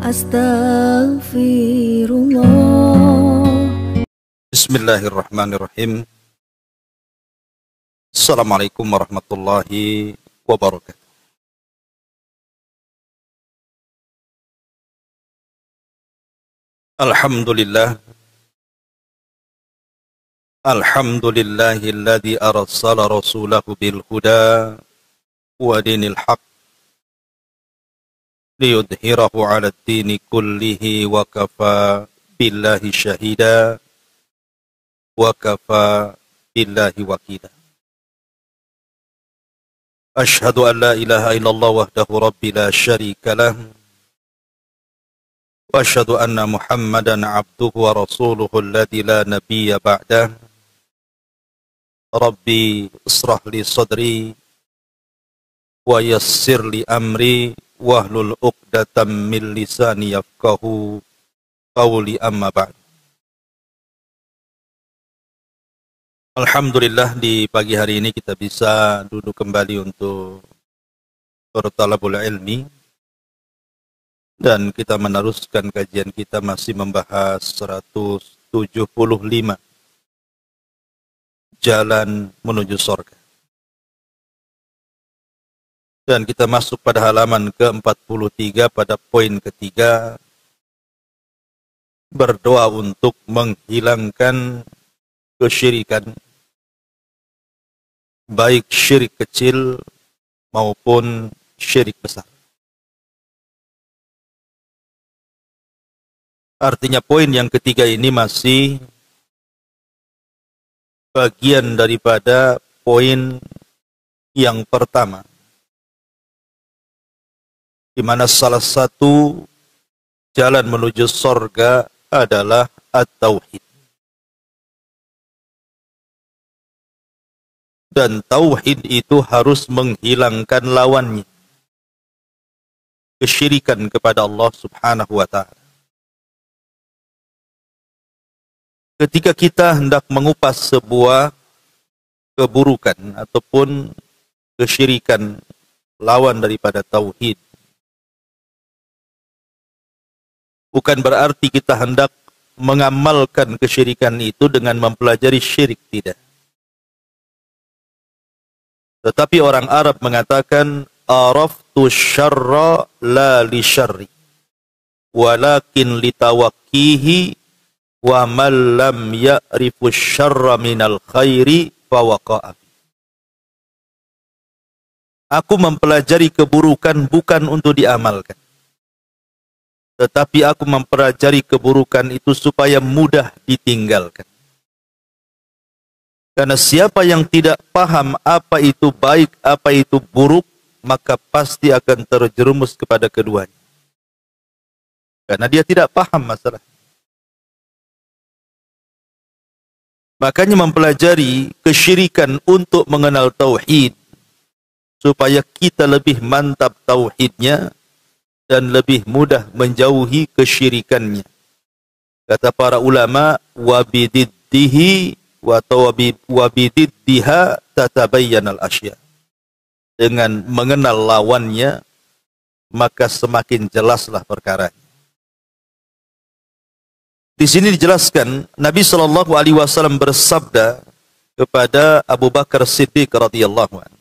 Astaghfirullah. Bismillahirrahmanirrahim. Assalamualaikum warahmatullahi wabarakatuh. Alhamdulillah. Alhamdulillahilladzi arsala rasulahu bil huda wa dinil haqq liyudhhirahu 'ala ad-dini kullihi wa kafa billahi syahida wa kafa billahi wakila. Ashhadu an la ilaha illallah wahdahu rabbi la syarika lah wa ashhadu anna Muhammadan 'abduhu wa rasuluhu alladzi la nabiyya ba'dah. Rabbi israh li sadri wa yassir li amri wahlul 'uqdatam min lisani yafqahu qawli, amma ba'd. Alhamdulillah, di pagi hari ini kita bisa duduk kembali untuk bertalabul ilmi, dan kita meneruskan kajian kita masih membahas 175 jalan menuju surga. Dan kita masuk pada halaman ke-43 pada poin ketiga, berdoa untuk menghilangkan kesyirikan, baik syirik kecil maupun syirik besar. Artinya poin yang ketiga ini masih bagian daripada poin yang pertama, di mana salah satu jalan menuju surga adalah at-tauhid. Dan tauhid itu harus menghilangkan lawannya, kesyirikan kepada Allah Subhanahu wa ta'ala. Ketika kita hendak mengupas sebuah keburukan ataupun kesyirikan, lawan daripada tauhid, bukan berarti kita hendak mengamalkan kesyirikan itu dengan mempelajari syirik, tidak. Tetapi orang Arab mengatakan, araftu syarra la li syarri, walakin litawakkihi, wa man lam ya'rifu syarra minal khairi fawaqa'a. Aku mempelajari keburukan bukan untuk diamalkan, tetapi aku mempelajari keburukan itu supaya mudah ditinggalkan. Karena siapa yang tidak paham apa itu baik, apa itu buruk, maka pasti akan terjerumus kepada keduanya. Karena dia tidak paham masalah. Makanya mempelajari kesyirikan untuk mengenal tauhid, supaya kita lebih mantap tauhidnya dan lebih mudah menjauhi kesyirikannya. Kata para ulama, wabididdihi wabididdiha tatabayyanal asya. Dengan mengenal lawannya, maka semakin jelaslah perkara. Di sini dijelaskan, Nabi SAW bersabda kepada Abu Bakar Siddiq radhiyallahu anhu,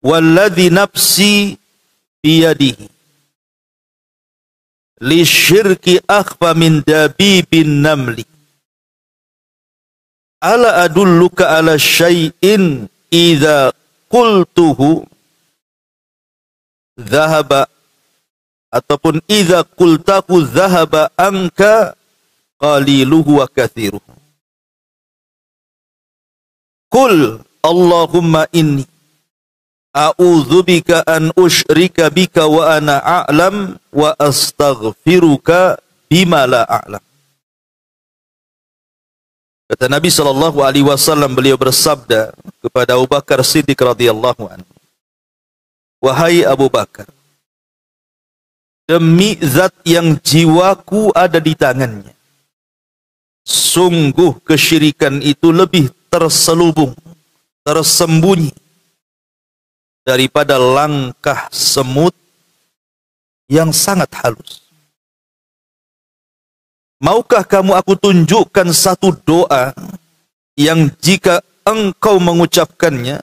"Walladzi nafsi biyadihi, li syirki akhfa min dabibin namli. Ala adulluka ala syai'in idza qultuhu dhahaba, ataupun idza qultahu dhahaba anka qaliluhu wa kathiruhu. Qul Allahumma inni a'udzubika an usyrika bika wa ana a'lam wa astaghfiruka bima la a'lam." Kata Nabi SAW, beliau bersabda kepada Abu Bakar Siddiq radhiyallahu anhu, "Wahai Abu Bakar, demi zat yang jiwaku ada di tangannya, sungguh kesyirikan itu lebih terselubung, tersembunyi daripada langkah semut yang sangat halus. Maukah kamu aku tunjukkan satu doa yang jika engkau mengucapkannya,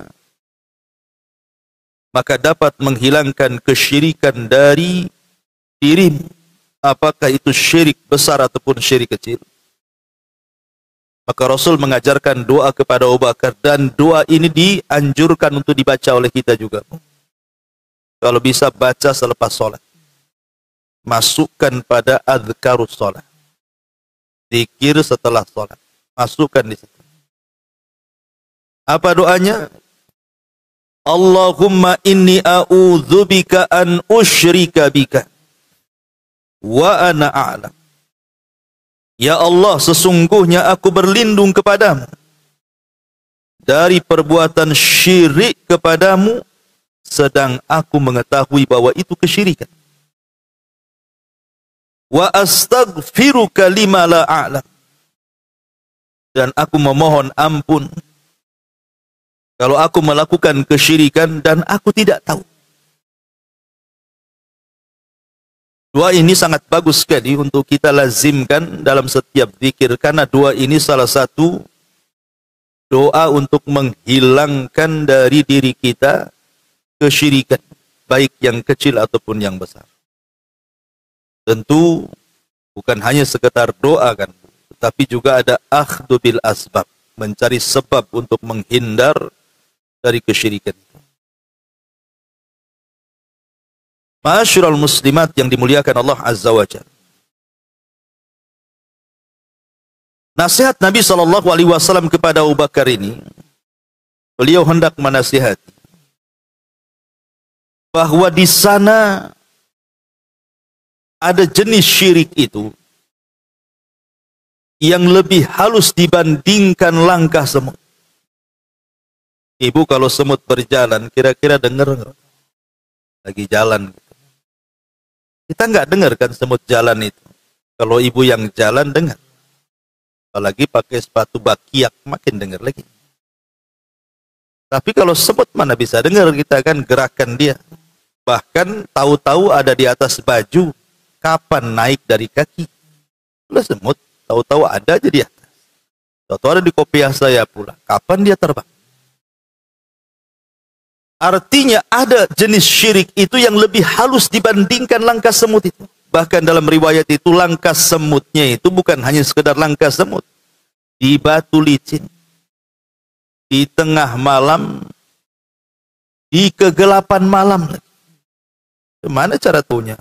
maka dapat menghilangkan kesyirikan dari dirimu, apakah itu syirik besar ataupun syirik kecil? Maka Rasul mengajarkan doa kepada Abu Bakar, dan doa ini dianjurkan untuk dibaca oleh kita juga. Kalau bisa baca selepas sholat. Masukkan pada adzkarus sholat. Zikir setelah sholat. Masukkan di situ. Apa doanya? Allahumma inni a'udzubika an usyrika bika wa ana a'lam. Ya Allah, sesungguhnya aku berlindung kepadamu dari perbuatan syirik kepadamu, sedang aku mengetahui bahwa itu kesyirikan. Wa astaghfiruka lima la a'lam. Dan aku memohon ampun kalau aku melakukan kesyirikan dan aku tidak tahu. Doa ini sangat bagus sekali untuk kita lazimkan dalam setiap zikir, karena doa ini salah satu doa untuk menghilangkan dari diri kita kesyirikan, baik yang kecil ataupun yang besar. Tentu bukan hanya sekedar doa kan, tetapi juga ada akhdhu bil asbab, mencari sebab untuk menghindar dari kesyirikan. Ma'asyiral muslimat yang dimuliakan Allah Azza wa Jalla. Nasihat Nabi SAW kepada Abu Bakar ini, beliau hendak menasihati bahwa di sana ada jenis syirik itu yang lebih halus dibandingkan langkah semut. Ibu kalau semut berjalan, kira-kira dengar nggak? Lagi jalan. Kita nggak dengar kan semut jalan itu. Kalau ibu yang jalan dengar. Apalagi pakai sepatu bakiak, makin dengar lagi. Tapi kalau semut mana bisa dengar, kita kan gerakan dia. Bahkan tahu-tahu ada di atas baju, kapan naik dari kaki. Kalau semut, tahu-tahu ada aja di atas. Tahu-tahu ada di kopiah saya pula. Kapan dia terbang? Artinya ada jenis syirik itu yang lebih halus dibandingkan langkah semut itu. Bahkan dalam riwayat itu langkah semutnya itu bukan hanya sekedar langkah semut. Di batu licin. Di tengah malam. Di kegelapan malam. Gimana cara tahunya?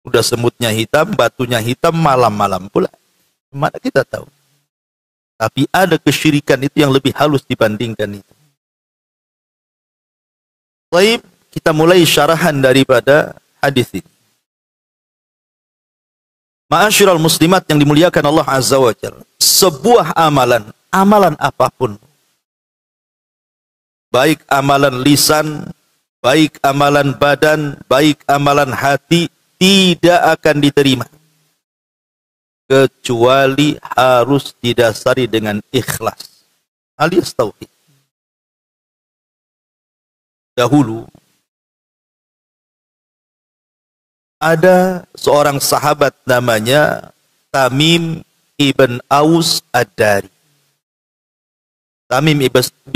Udah semutnya hitam, batunya hitam, malam-malam pula. Gimana kita tahu? Tapi ada kesyirikan itu yang lebih halus dibandingkan itu. Baik, kita mulai syarahan daripada hadis ini. Ma'asyiral muslimat yang dimuliakan Allah Azza wa Jalla. Sebuah amalan, amalan apapun. Baik amalan lisan, baik amalan badan, baik amalan hati, tidak akan diterima. Kecuali harus didasari dengan ikhlas. Alias tauhid. Dahulu ada seorang sahabat namanya Tamim ibn Aus Ad-Dari. Tamim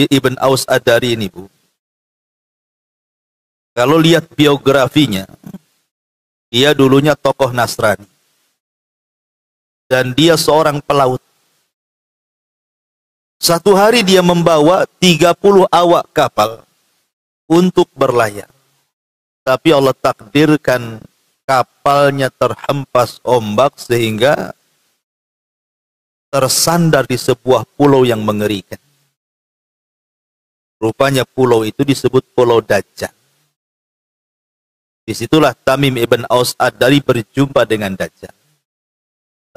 ibn Aus Ad-Dari ini, Bu, kalau lihat biografinya, dia dulunya tokoh Nasrani dan dia seorang pelaut. Satu hari dia membawa 30 awak kapal untuk berlayar. Tapi Allah takdirkan kapalnya terhempas ombak sehingga tersandar di sebuah pulau yang mengerikan. Rupanya pulau itu disebut Pulau Dajjal. Disitulah Tamim ibn Aus Ad-Dari berjumpa dengan Dajjal.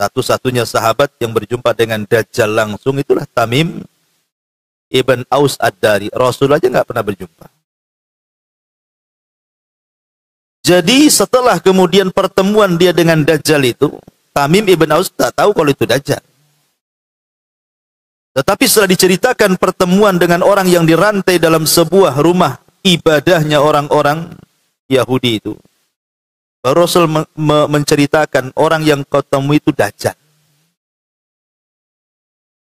Satu-satunya sahabat yang berjumpa dengan Dajjal langsung itulah Tamim ibn Aus Ad-Dari. Rasul aja nggak pernah berjumpa. Jadi setelah kemudian pertemuan dia dengan Dajjal itu, Tamim ibn Aus tak tahu kalau itu Dajjal. Tetapi setelah diceritakan pertemuan dengan orang yang dirantai dalam sebuah rumah ibadahnya orang-orang Yahudi itu, Baru Rasul menceritakan orang yang kau temui itu Dajjal.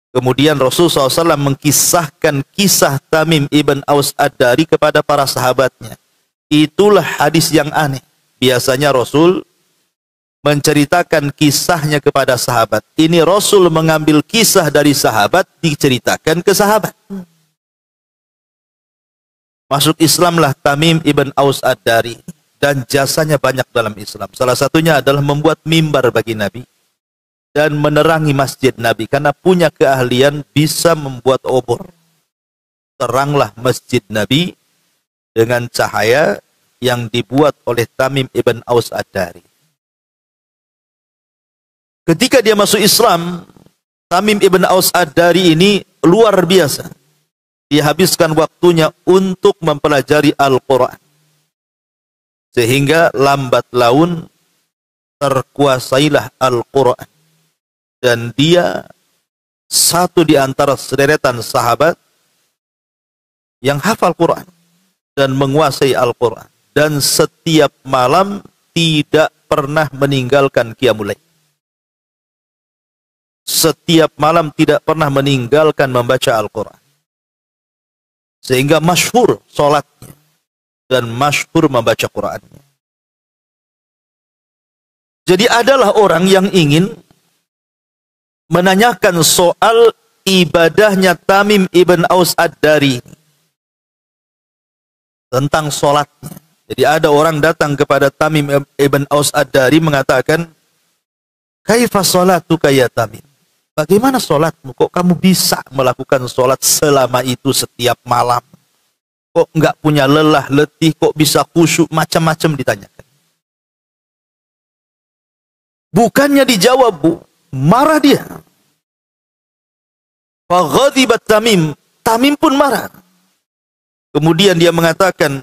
Kemudian Rasul SAW mengkisahkan kisah Tamim ibn Aus Ad-Dari kepada para sahabatnya. Itulah hadis yang aneh. Biasanya Rasul menceritakan kisahnya kepada sahabat. Ini Rasul mengambil kisah dari sahabat, diceritakan ke sahabat. Masuk Islamlah Tamim ibn Aus Ad-Dari. Dan jasanya banyak dalam Islam. Salah satunya adalah membuat mimbar bagi Nabi. Dan menerangi masjid Nabi. Karena punya keahlian bisa membuat obor. Teranglah masjid Nabi dengan cahaya yang dibuat oleh Tamim ibn Aus Ad-Dari. Ketika dia masuk Islam, Tamim ibn Aus Ad-Dari ini luar biasa. Dia habiskan waktunya untuk mempelajari Al-Quran. Sehingga lambat laun terkuasailah Al-Quran. Dan dia satu di antara sederetan sahabat yang hafal Quran dan menguasai Al-Quran. Dan setiap malam tidak pernah meninggalkan Qiyamul Lail. Setiap malam tidak pernah meninggalkan membaca Al-Quran. Sehingga masyhur sholatnya. Dan masyhur membaca Qurannya. Jadi adalah orang yang ingin menanyakan soal ibadahnya Tamim ibn Aus Ad-Dari tentang solatnya. Jadi ada orang datang kepada Tamim ibn Aus Ad-Dari mengatakan, "Kaifa salatuka ya Tamim? Bagaimana solatmu? Kok kamu bisa melakukan solat selama itu setiap malam? Kok enggak punya lelah, letih, kok bisa khusyuk?" Macam-macam ditanyakan. Bukannya dijawab, Bu, marah dia. Faghadibat Tamim, Tamim pun marah. Kemudian dia mengatakan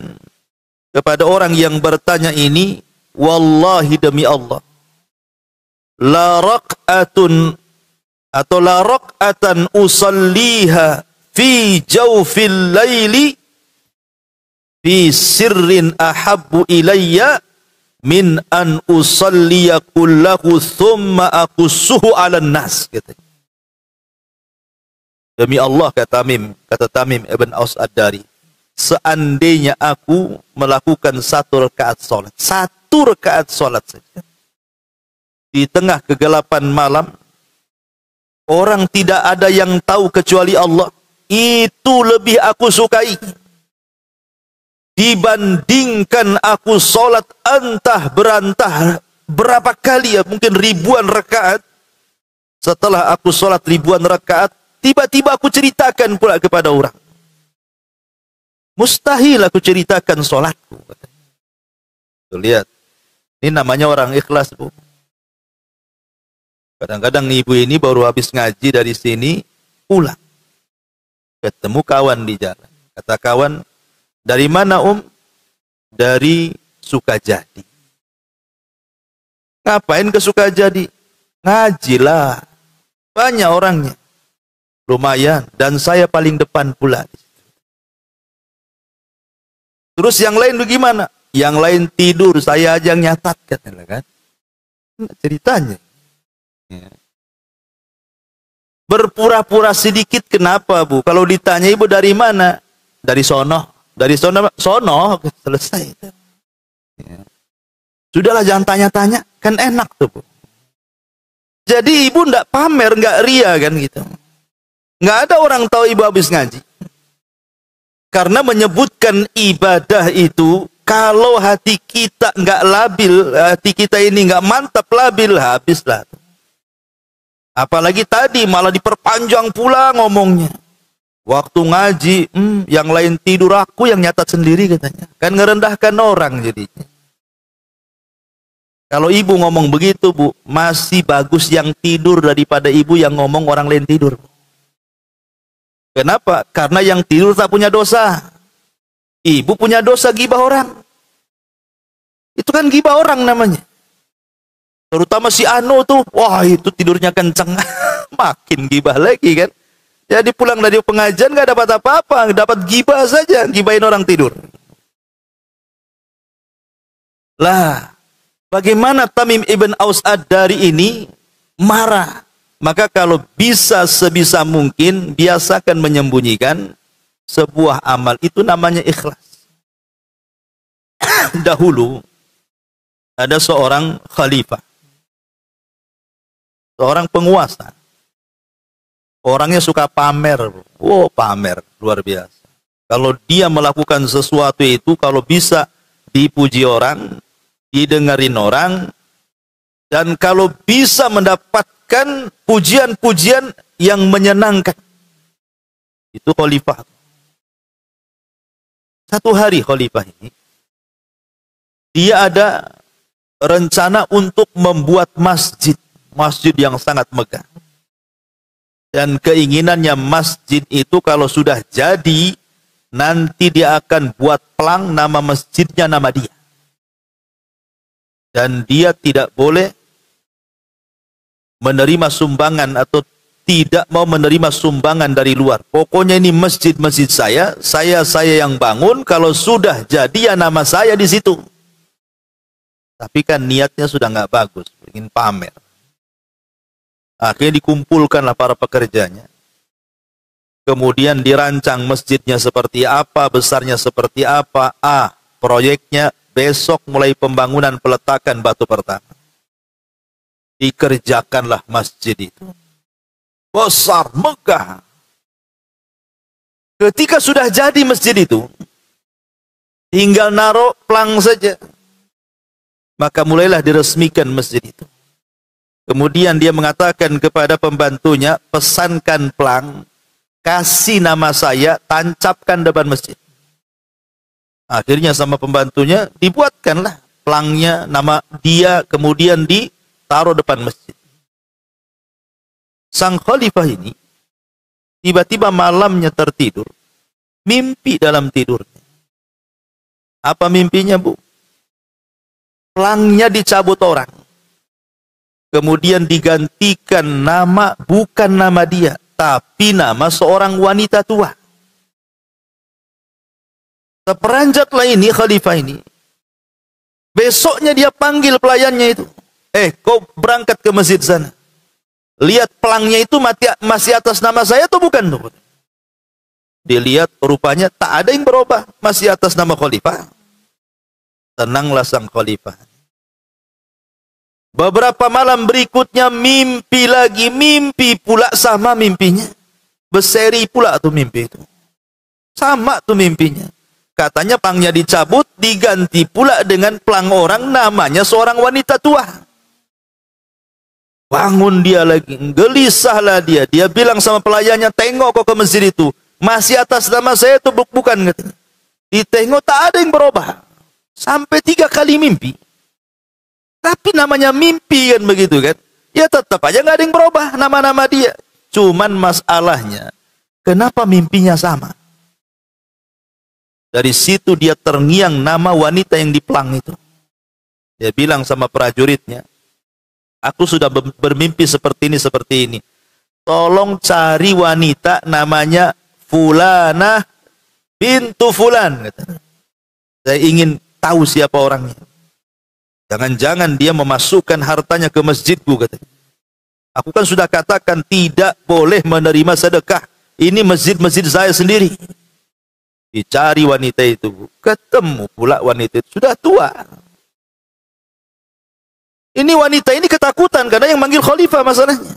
kepada orang yang bertanya ini, "Wallahi demi Allah, la raq'atun atau la raq'atan usalliha fi jawfil laili fi sirrin ahabbu ilayya min an usalliya kullahu thumma aqussuhu 'alan nas." Katanya. Demi Allah, kata Tamim ibn Aus Ad-Dari, seandainya aku melakukan satu rakaat salat saja di tengah kegelapan malam, orang tidak ada yang tahu kecuali Allah, itu lebih aku sukai dibandingkan aku sholat entah berantah berapa kali, ya mungkin ribuan rakaat. Setelah aku sholat ribuan rakaat, tiba-tiba aku ceritakan pula kepada orang. Mustahil aku ceritakan sholatku. Tuh, lihat, ini namanya orang ikhlas, Bu. Kadang-kadang ibu ini baru habis ngaji dari sini, pulang, ketemu kawan di jalan. Kata kawan, "Dari mana, Dari Sukajadi." "Ngapain ke Sukajadi?" "Ngajilah. Banyak orangnya." "Lumayan, dan saya paling depan pula." "Terus yang lain bagaimana?" "Yang lain tidur, saya aja yang nyatat," katanya kan. Ceritanya. Ya. Berpura-pura sedikit kenapa, Bu? Kalau ditanya, "Ibu dari mana?" "Dari sono." "Dari sono, selesai." Ya. Sudahlah, jangan tanya-tanya, kan enak tuh, Bu. Jadi ibu enggak pamer, enggak ria kan gitu. Enggak ada orang tahu ibu habis ngaji. Karena menyebutkan ibadah itu, kalau hati kita enggak labil, hati kita ini enggak mantap labil, habislah. Apalagi tadi malah diperpanjang pula ngomongnya. Waktu ngaji, yang lain tidur, aku yang nyatat sendiri katanya. Kan ngerendahkan orang jadinya. Kalau ibu ngomong begitu, Bu, masih bagus yang tidur daripada ibu yang ngomong orang lain tidur. Kenapa? Karena yang tidur tak punya dosa. Ibu punya dosa gibah orang. Itu kan gibah orang namanya. Terutama si Anu tuh, wah itu tidurnya kenceng. Makin gibah lagi kan. Jadi pulang dari pengajian gak dapat apa-apa, dapat gibah saja, gibahin orang tidur. Lah, Bagaimana Tamim ibn Aus Ad-Dari ini marah. Maka kalau bisa sebisa mungkin biasakan menyembunyikan sebuah amal. Itu namanya ikhlas. Dahulu ada seorang khalifah, seorang penguasa. Orangnya suka pamer. Oh, pamer luar biasa. Kalau dia melakukan sesuatu itu, kalau bisa dipuji orang, didengarin orang, dan kalau bisa mendapatkan pujian-pujian yang menyenangkan. Itu khalifah. Satu hari khalifah ini, dia ada rencana untuk membuat masjid. Masjid yang sangat megah. Dan keinginannya masjid itu kalau sudah jadi, nanti dia akan buat pelang nama masjidnya nama dia. Dan dia tidak boleh menerima sumbangan atau tidak mau menerima sumbangan dari luar. Pokoknya ini masjid-masjid saya yang bangun, kalau sudah jadi ya nama saya di situ. Tapi kan niatnya sudah nggak bagus, ingin pamer. Akhirnya dikumpulkanlah para pekerjanya. Kemudian dirancang masjidnya seperti apa, besarnya seperti apa. Proyeknya besok mulai pembangunan peletakan batu pertama. Dikerjakanlah masjid itu. Besar, megah. Ketika sudah jadi masjid itu, tinggal naruh pelang saja. Maka mulailah diresmikan masjid itu. Kemudian dia mengatakan kepada pembantunya, pesankan pelang, kasih nama saya, tancapkan depan masjid. Akhirnya sama pembantunya dibuatkanlah pelangnya, nama dia, kemudian ditaruh depan masjid. Sang khalifah ini tiba-tiba malamnya tertidur, mimpi dalam tidurnya. Apa mimpinya, Bu? Pelangnya dicabut orang. Kemudian digantikan nama, bukan nama dia, tapi nama seorang wanita tua. Seperanjatlah ini khalifah ini. Besoknya dia panggil pelayannya itu. Kau berangkat ke masjid sana. Lihat pelangnya itu masih atas nama saya atau bukan? Dilihat rupanya tak ada yang berubah, masih atas nama khalifah. Tenanglah sang khalifah. Beberapa malam berikutnya mimpi lagi, mimpi pula sama mimpinya. Berseri pula tuh mimpi itu. Sama tuh mimpinya. Katanya pelangnya dicabut, diganti pula dengan pelang orang namanya seorang wanita tua. Bangun dia lagi, gelisahlah dia. Dia bilang sama pelayannya, tengok kok ke masjid itu. Masih atas nama saya itu bukan, katanya. Ditengok tak ada yang berubah. Sampai 3 kali mimpi. Tapi namanya mimpi kan begitu kan. Ya tetap aja nggak ada yang berubah nama-nama dia. Cuman masalahnya, kenapa mimpinya sama? Dari situ dia terngiang nama wanita yang dipelang itu. Dia bilang sama prajuritnya, aku sudah bermimpi seperti ini. Tolong cari wanita namanya Fulanah bintu Fulan. Saya ingin tahu siapa orangnya. Jangan-jangan dia memasukkan hartanya ke masjidku, katanya. Aku kan sudah katakan tidak boleh menerima sedekah. Ini masjid-masjid saya sendiri. Dicari wanita itu. Ketemu pula wanita itu. Sudah tua. Ini wanita ini ketakutan karena yang manggil khalifah masalahnya.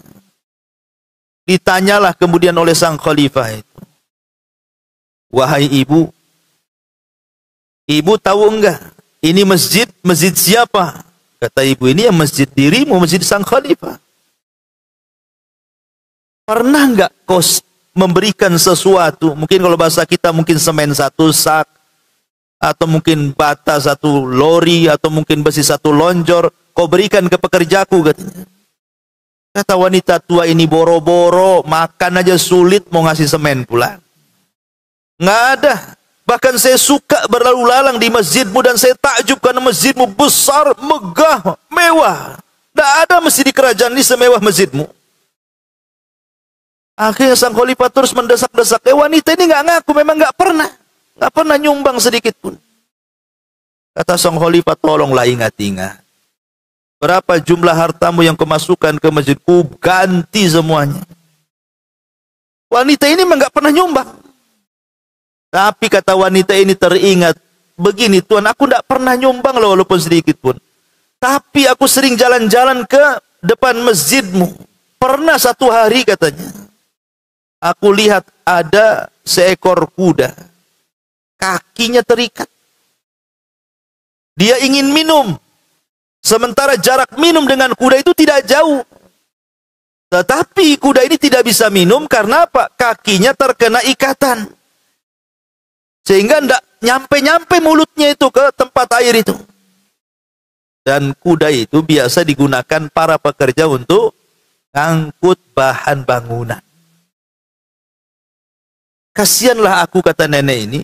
Ditanyalah kemudian oleh sang khalifah itu. Wahai ibu, ibu tahu enggak? Ini masjid siapa? Kata ibu, ini yang masjid dirimu, masjid sang khalifah. Pernah enggak kau memberikan sesuatu, mungkin kalau bahasa kita mungkin semen 1 sak, atau mungkin bata 1 lori, atau mungkin besi 1 lonjor, kau berikan ke pekerjaku, katanya. Kata wanita tua ini, boro-boro, makan aja sulit, mau ngasih semen pula. Nggak ada. Bahkan saya suka berlalu lalang di masjidmu dan saya takjub karena masjidmu besar, megah, mewah. Tidak ada masjid di kerajaan ini semewah masjidmu. Akhirnya sang khalifah terus mendesak-desak. Wanita ini nggak ngaku, memang nggak pernah nyumbang sedikit pun. Kata sang khalifah, tolonglah ingat-ingat. Berapa jumlah hartamu yang kau masukkan ke masjid? Ku ganti semuanya. Wanita ini memang nggak pernah nyumbang. Tapi kata wanita ini teringat, begini Tuhan, aku tidak pernah nyumbang loh, walaupun sedikit pun. Tapi aku sering jalan-jalan ke depan masjidmu. Pernah satu hari katanya, aku lihat ada seekor kuda. Kakinya terikat. Dia ingin minum. Sementara jarak minum dengan kuda itu tidak jauh. Tetapi kuda ini tidak bisa minum karena apa? Kakinya terkena ikatan. Sehingga tidak nyampe-nyampe mulutnya itu ke tempat air itu. Dan kuda itu biasa digunakan para pekerja untuk ngangkut bahan bangunan. Kasihanlah aku, kata nenek ini,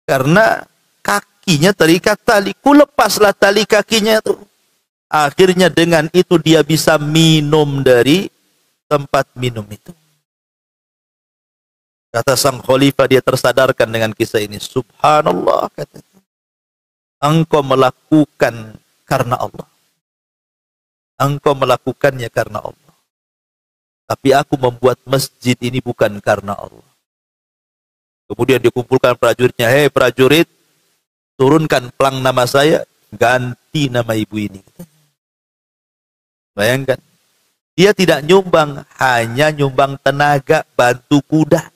karena kakinya terikat tali. Ku lepaslah tali kakinya itu. Akhirnya dengan itu dia bisa minum dari tempat minum itu. Kata sang khalifah, dia tersadarkan dengan kisah ini. Subhanallah, katanya. Engkau melakukan karena Allah. Engkau melakukannya karena Allah. Tapi aku membuat masjid ini bukan karena Allah. Kemudian dikumpulkan prajuritnya. Hei prajurit, turunkan pelang nama saya, ganti nama ibu ini. Bayangkan, dia tidak nyumbang, hanya nyumbang tenaga, bantu kuda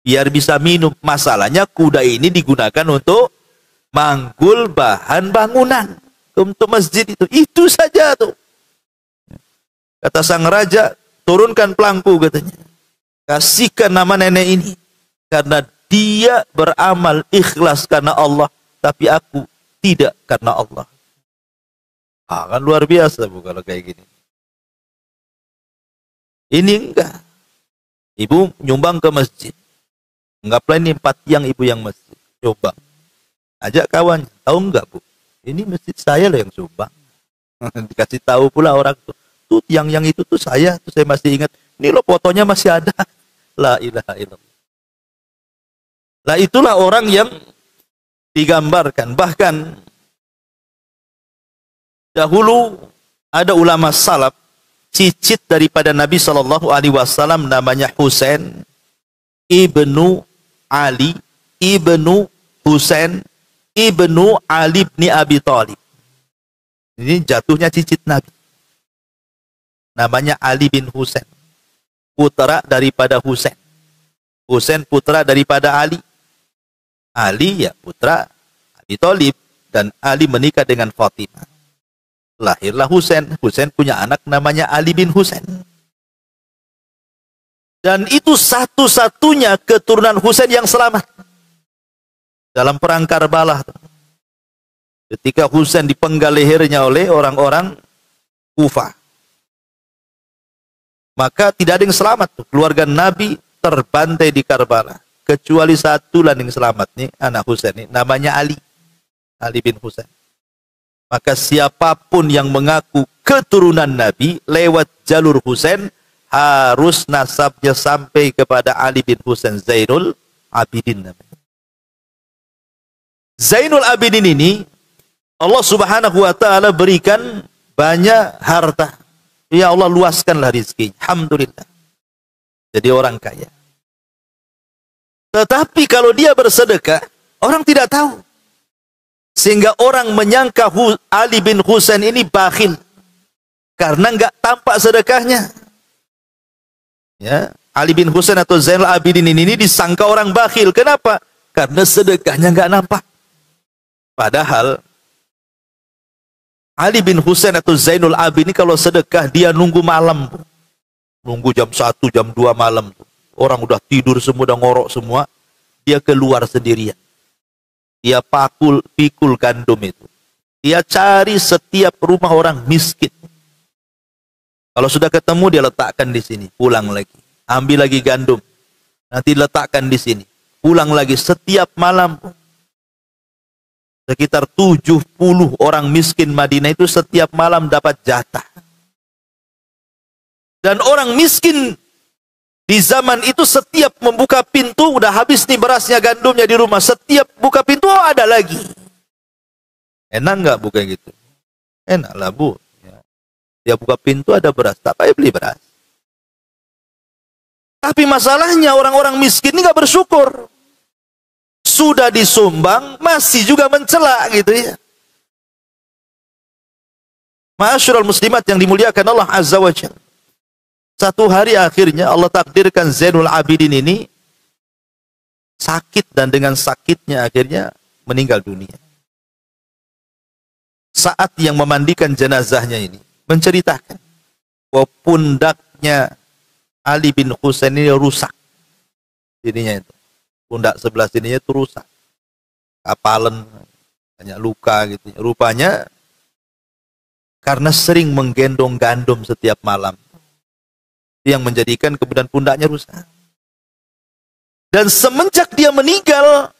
biar bisa minum. Masalahnya kuda ini digunakan untuk manggul bahan bangunan untuk masjid itu saja tuh. Kata sang raja, turunkan pelangku, katanya, kasihkan nama nenek ini karena dia beramal ikhlas karena Allah, tapi aku tidak karena Allah. Kan luar biasa Bu kalau kayak gini. Ini enggak. Ibu nyumbang ke masjid. Anggaplah ini 4 tiang ibu yang masjid. Coba. Ajak kawan. Tahu enggak Bu? Ini masjid saya loh yang sumbang. Dikasih tahu pula orang tuh. Tuh tiang yang itu tuh saya. Tuh saya masih ingat. Ini loh fotonya masih ada. La ilaha illallah. Lah itulah orang yang digambarkan. Bahkan dahulu ada ulama salaf, cicit daripada Nabi SAW, namanya Husain ibnu Ali ibnu Husain ibnu Ali bin Abi Thalib. Ini jatuhnya cicit Nabi. Namanya Ali bin Husain, putra daripada Husain. Husain putra daripada Ali. Ali ya putra Abi Thalib, dan Ali menikah dengan Fatimah. Lahirlah Husain. Husain punya anak namanya Ali bin Husain. Dan itu satu-satunya keturunan Husain yang selamat dalam perang Karbala. Ketika Husain dipenggal lehernya oleh orang-orang Kufah, maka tidak ada yang selamat. Keluarga Nabi terbantai di Karbala. Kecuali satu lah yang selamat nih, anak Husain ini, namanya Ali. Ali bin Husain. Maka siapapun yang mengaku keturunan Nabi lewat jalur Husain, harus nasabnya sampai kepada Ali bin Husain Zainul Abidin. Zainul Abidin ini Allah Subhanahu wa taala berikan banyak harta. Ya Allah, luaskanlah rezeki. Alhamdulillah. Jadi orang kaya. Tetapi kalau dia bersedekah, orang tidak tahu. Sehingga orang menyangka Ali bin Husain ini bakhil karena enggak tampak sedekahnya. Ya, Ali bin Husain atau Zainul Abidin ini disangka orang bakhil. Kenapa? Karena sedekahnya enggak nampak. Padahal Ali bin Husain atau Zainul Abidin ini kalau sedekah dia nunggu malam. Nunggu jam 1, jam 2 malam. Orang udah tidur semua, udah ngorok semua. Dia keluar sendirian. Dia pikul gandum itu. Dia cari setiap rumah orang miskin. Kalau sudah ketemu, dia letakkan di sini. Pulang lagi. Ambil lagi gandum. Nanti letakkan di sini. Pulang lagi setiap malam. Sekitar 70 orang miskin Madinah itu setiap malam dapat jatah. Dan orang miskin di zaman itu setiap membuka pintu, udah habis nih berasnya, gandumnya di rumah. Setiap buka pintu, oh ada lagi. Enak nggak buka gitu? Enak lah Bu. Ya. Dia buka pintu ada beras, tak payah beli beras. Tapi masalahnya orang-orang miskin ini nggak bersyukur. Sudah disumbang, masih juga mencela gitu ya. Ma'asyiral muslimat yang dimuliakan Allah Azza wa Jalla. Satu hari akhirnya Allah takdirkan Zainul Abidin ini sakit, dan dengan sakitnya akhirnya meninggal dunia. Saat yang memandikan jenazahnya ini menceritakan bahwa pundaknya Ali bin Husain ini rusak. Ininya itu. Pundak sebelah sininya itu rusak. Kapalan, banyak luka gitu. Rupanya karena sering menggendong gandum setiap malam. Yang menjadikan kemudian pundaknya rusak. Dan semenjak dia meninggal,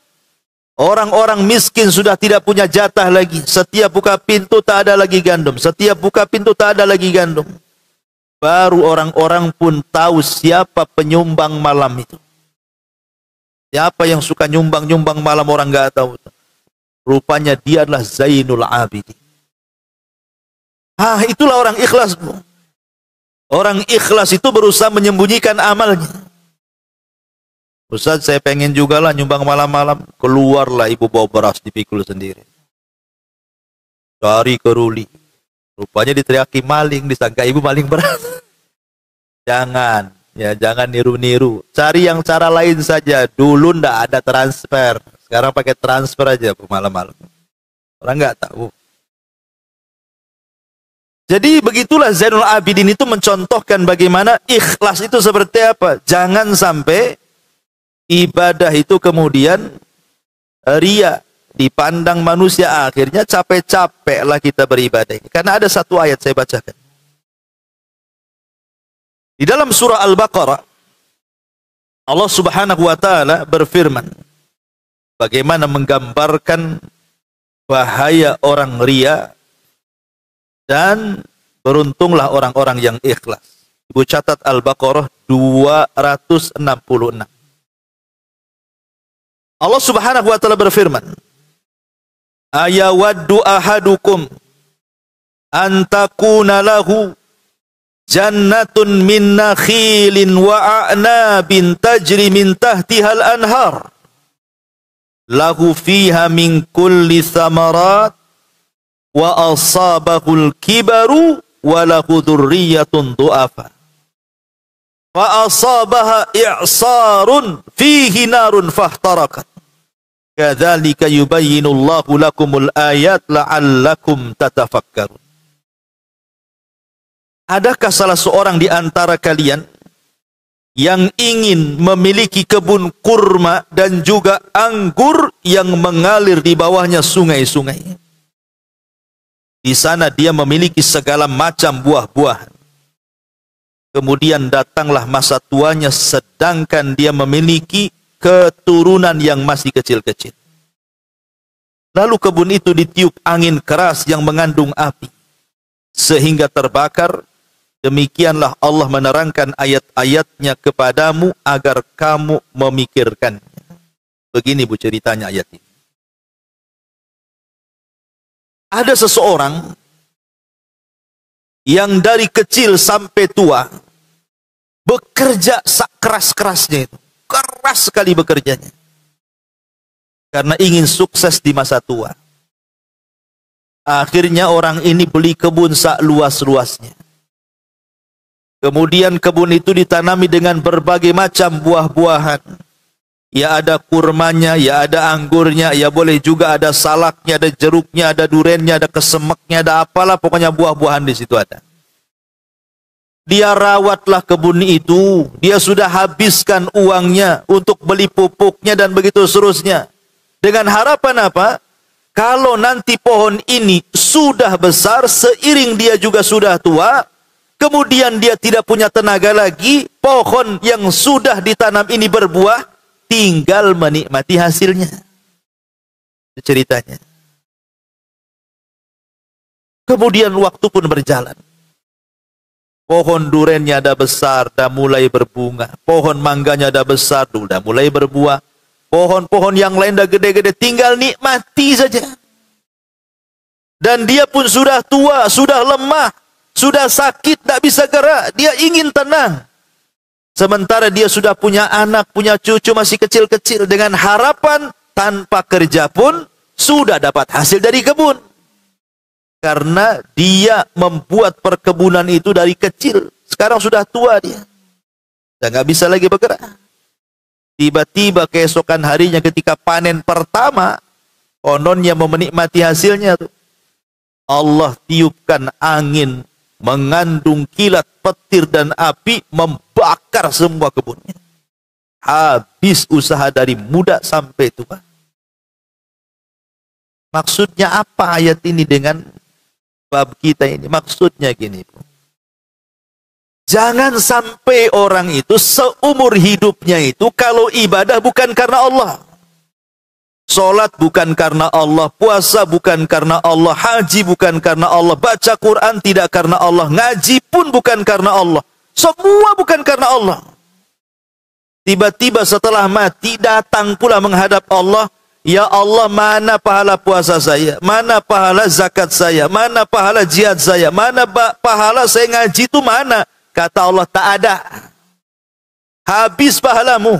orang-orang miskin sudah tidak punya jatah lagi. Setiap buka pintu tak ada lagi gandum. Setiap buka pintu tak ada lagi gandum. Baru orang-orang pun tahu siapa penyumbang malam itu. Siapa yang suka nyumbang-nyumbang malam, orang nggak tahu. Rupanya dia adalah Zainul Abidin. Itulah orang ikhlas. Orang ikhlas itu berusaha menyembunyikan amalnya. Ustaz, saya pengen juga lah nyumbang malam-malam. Keluarlah ibu bawa beras dipikul sendiri. Cari keruli. Rupanya diteriaki maling, disangka ibu maling beras. Jangan, ya jangan niru-niru. Cari yang cara lain saja. Dulu ndak ada transfer. Sekarang pakai transfer aja malam-malam. Orang nggak tahu. Jadi begitulah Zainul Abidin itu mencontohkan bagaimana ikhlas itu seperti apa. Jangan sampai ibadah itu kemudian ria, dipandang manusia, akhirnya capek-capeklah kita beribadah. Karena ada satu ayat saya bacakan. Di dalam surah Al-Baqarah, Allah Subhanahu wa taala berfirman bagaimana menggambarkan bahaya orang ria dan beruntunglah orang-orang yang ikhlas. Ibu catat Al-Baqarah 266. Allah Subhanahu wa taala berfirman, ayawaddu ahadukum an takuna lahu jannatun min nakhilin wa a'nabin tajri min tahtihal anhar lahu fiha min kulli thamarat wa asabahul kibaru wa lahu dzurriyyatun du'afa fa asabaha i'sarun fihi narun fahtarakat kadzalika yubayyinullahu lakumul ayat la'allakum tatafakkarun. Adakah salah seorang di antara kalian yang ingin memiliki kebun kurma dan juga anggur yang mengalir di bawahnya sungai-sungai? Di sana dia memiliki segala macam buah-buahan. Kemudian datanglah masa tuanya sedangkan dia memiliki keturunan yang masih kecil-kecil. Lalu kebun itu ditiup angin keras yang mengandung api sehingga terbakar. Demikianlah Allah menerangkan ayat-ayatnya kepadamu agar kamu memikirkannya. Begini bu ceritanya ayat ini. Ada seseorang yang dari kecil sampai tua bekerja keras-kerasnya itu. Keras sekali bekerjanya. Karena ingin sukses di masa tua. Akhirnya orang ini beli kebun luas-luasnya. Kemudian kebun itu ditanami dengan berbagai macam buah-buahan. Ya ada kurmanya, ya ada anggurnya, ya boleh juga ada salaknya, ada jeruknya, ada durennya, ada kesemeknya, ada apalah, pokoknya buah-buahan di situ ada. Dia rawatlah kebun itu, dia sudah habiskan uangnya untuk beli pupuknya dan begitu seterusnya. Dengan harapan apa? Kalau nanti pohon ini sudah besar, seiring dia juga sudah tua, kemudian dia tidak punya tenaga lagi, pohon yang sudah ditanam ini berbuah, tinggal menikmati hasilnya. Ceritanya. Kemudian waktu pun berjalan. Pohon durennya ada besar, dah mulai berbunga. Pohon mangganya ada besar, sudah mulai berbuah. Pohon-pohon yang lain dah gede-gede, tinggal nikmati saja. Dan dia pun sudah tua, sudah lemah. Sudah sakit, tidak bisa gerak, dia ingin tenang. Sementara dia sudah punya anak, punya cucu masih kecil-kecil, dengan harapan tanpa kerja pun sudah dapat hasil dari kebun. Karena dia membuat perkebunan itu dari kecil. Sekarang sudah tua dia. Dan nggak bisa lagi bergerak. Tiba-tiba keesokan harinya ketika panen pertama, kononnya mau menikmati hasilnya tuh, Allah tiupkan angin mengandung kilat, petir dan api, membakar semua kebunnya. Habis usaha dari muda sampai tua. Maksudnya apa ayat ini dengan bab kita ini? Maksudnya gini, jangan sampai orang itu seumur hidupnya itu kalau ibadah bukan karena Allah. Salat bukan karena Allah, puasa bukan karena Allah, haji bukan karena Allah, baca Quran tidak karena Allah, ngaji pun bukan karena Allah. Semua bukan karena Allah. Tiba-tiba setelah mati datang pula menghadap Allah, ya Allah, mana pahala puasa saya, mana pahala zakat saya, mana pahala jihad saya, mana pahala saya ngaji itu mana? Kata Allah, tak ada. Habis pahalamu.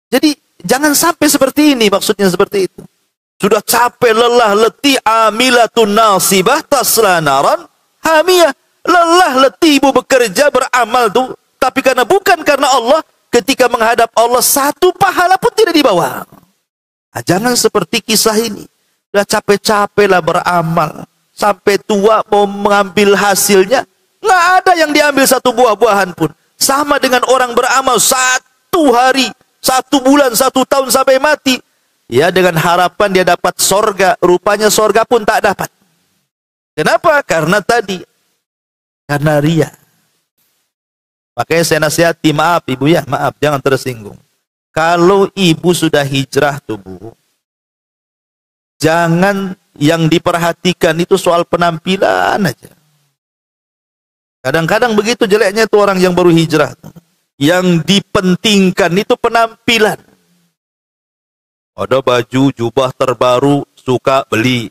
Jadi jangan sampai seperti ini, maksudnya seperti itu. Sudah capek, lelah, letih, amilatun nasibah tasla naran hamiyah. Lelah, letih ibu bekerja, beramal tuh, tapi karena bukan karena Allah, ketika menghadap Allah satu pahala pun tidak dibawa. Nah, jangan seperti kisah ini. Sudah capek-capek lah beramal, sampai tua mau mengambil hasilnya, nggak ada yang diambil satu buah-buahan pun. Sama dengan orang beramal satu hari, 1 bulan, 1 tahun sampai mati. Ya, dengan harapan dia dapat sorga. Rupanya sorga pun tak dapat. Kenapa? Karena tadi. Karena ria. Makanya saya nasihati, maaf ibu ya, maaf, jangan tersinggung. Kalau ibu sudah hijrah tuh bu, jangan yang diperhatikan itu soal penampilan aja. Kadang-kadang begitu jeleknya tuh orang yang baru hijrah. Yang dipentingkan itu penampilan. Ada baju, jubah terbaru, suka beli.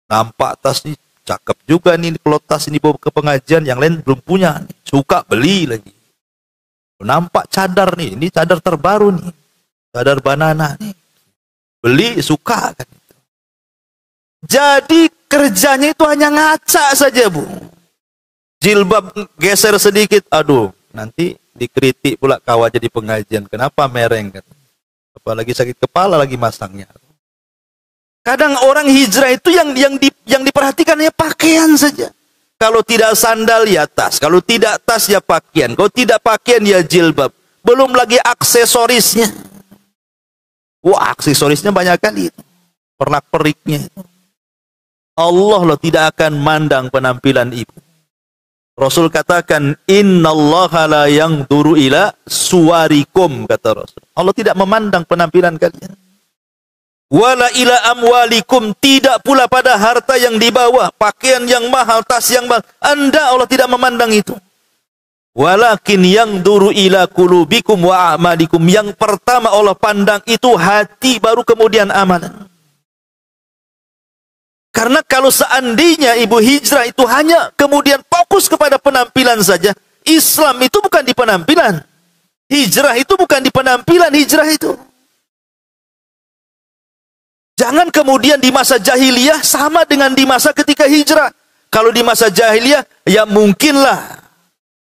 Nampak tas nih, cakep juga nih, kalau tas ini bawa ke pengajian, yang lain belum punya. Suka beli lagi. Nampak cadar nih, ini cadar terbaru nih. Cadar banana nih. Beli, suka kan. Jadi kerjanya itu hanya ngaca saja bu. Jilbab geser sedikit, aduh. Nanti dikritik pula kawan jadi pengajian. Kenapa mereng kan? Apalagi sakit kepala lagi masangnya. Kadang orang hijrah itu yang diperhatikan ya pakaian saja. Kalau tidak sandal ya tas, kalau tidak tas ya pakaian, kalau tidak pakaian ya jilbab. Belum lagi aksesorisnya. Wah, aksesorisnya banyak kali. Pernak-perniknya. Allah loh tidak akan mandang penampilan ibu. Rasul katakan, innallaha la yanzuru ila suwarikum, kata Rasul. Allah tidak memandang penampilan kalian. Wala ila amwalikum, tidak pula pada harta yang dibawa, pakaian yang mahal, tas yang mahal. Anda Allah tidak memandang itu. Walakin yanzuru ila qulubikum wa a'malikum. Yang pertama Allah pandang itu hati, baru kemudian amalan. Karena kalau seandainya ibu hijrah itu hanya kemudian fokus kepada penampilan saja, Islam itu bukan di penampilan. Hijrah itu bukan di penampilan, hijrah itu. Jangan kemudian di masa jahiliyah sama dengan di masa ketika hijrah. Kalau di masa jahiliyah, ya mungkinlah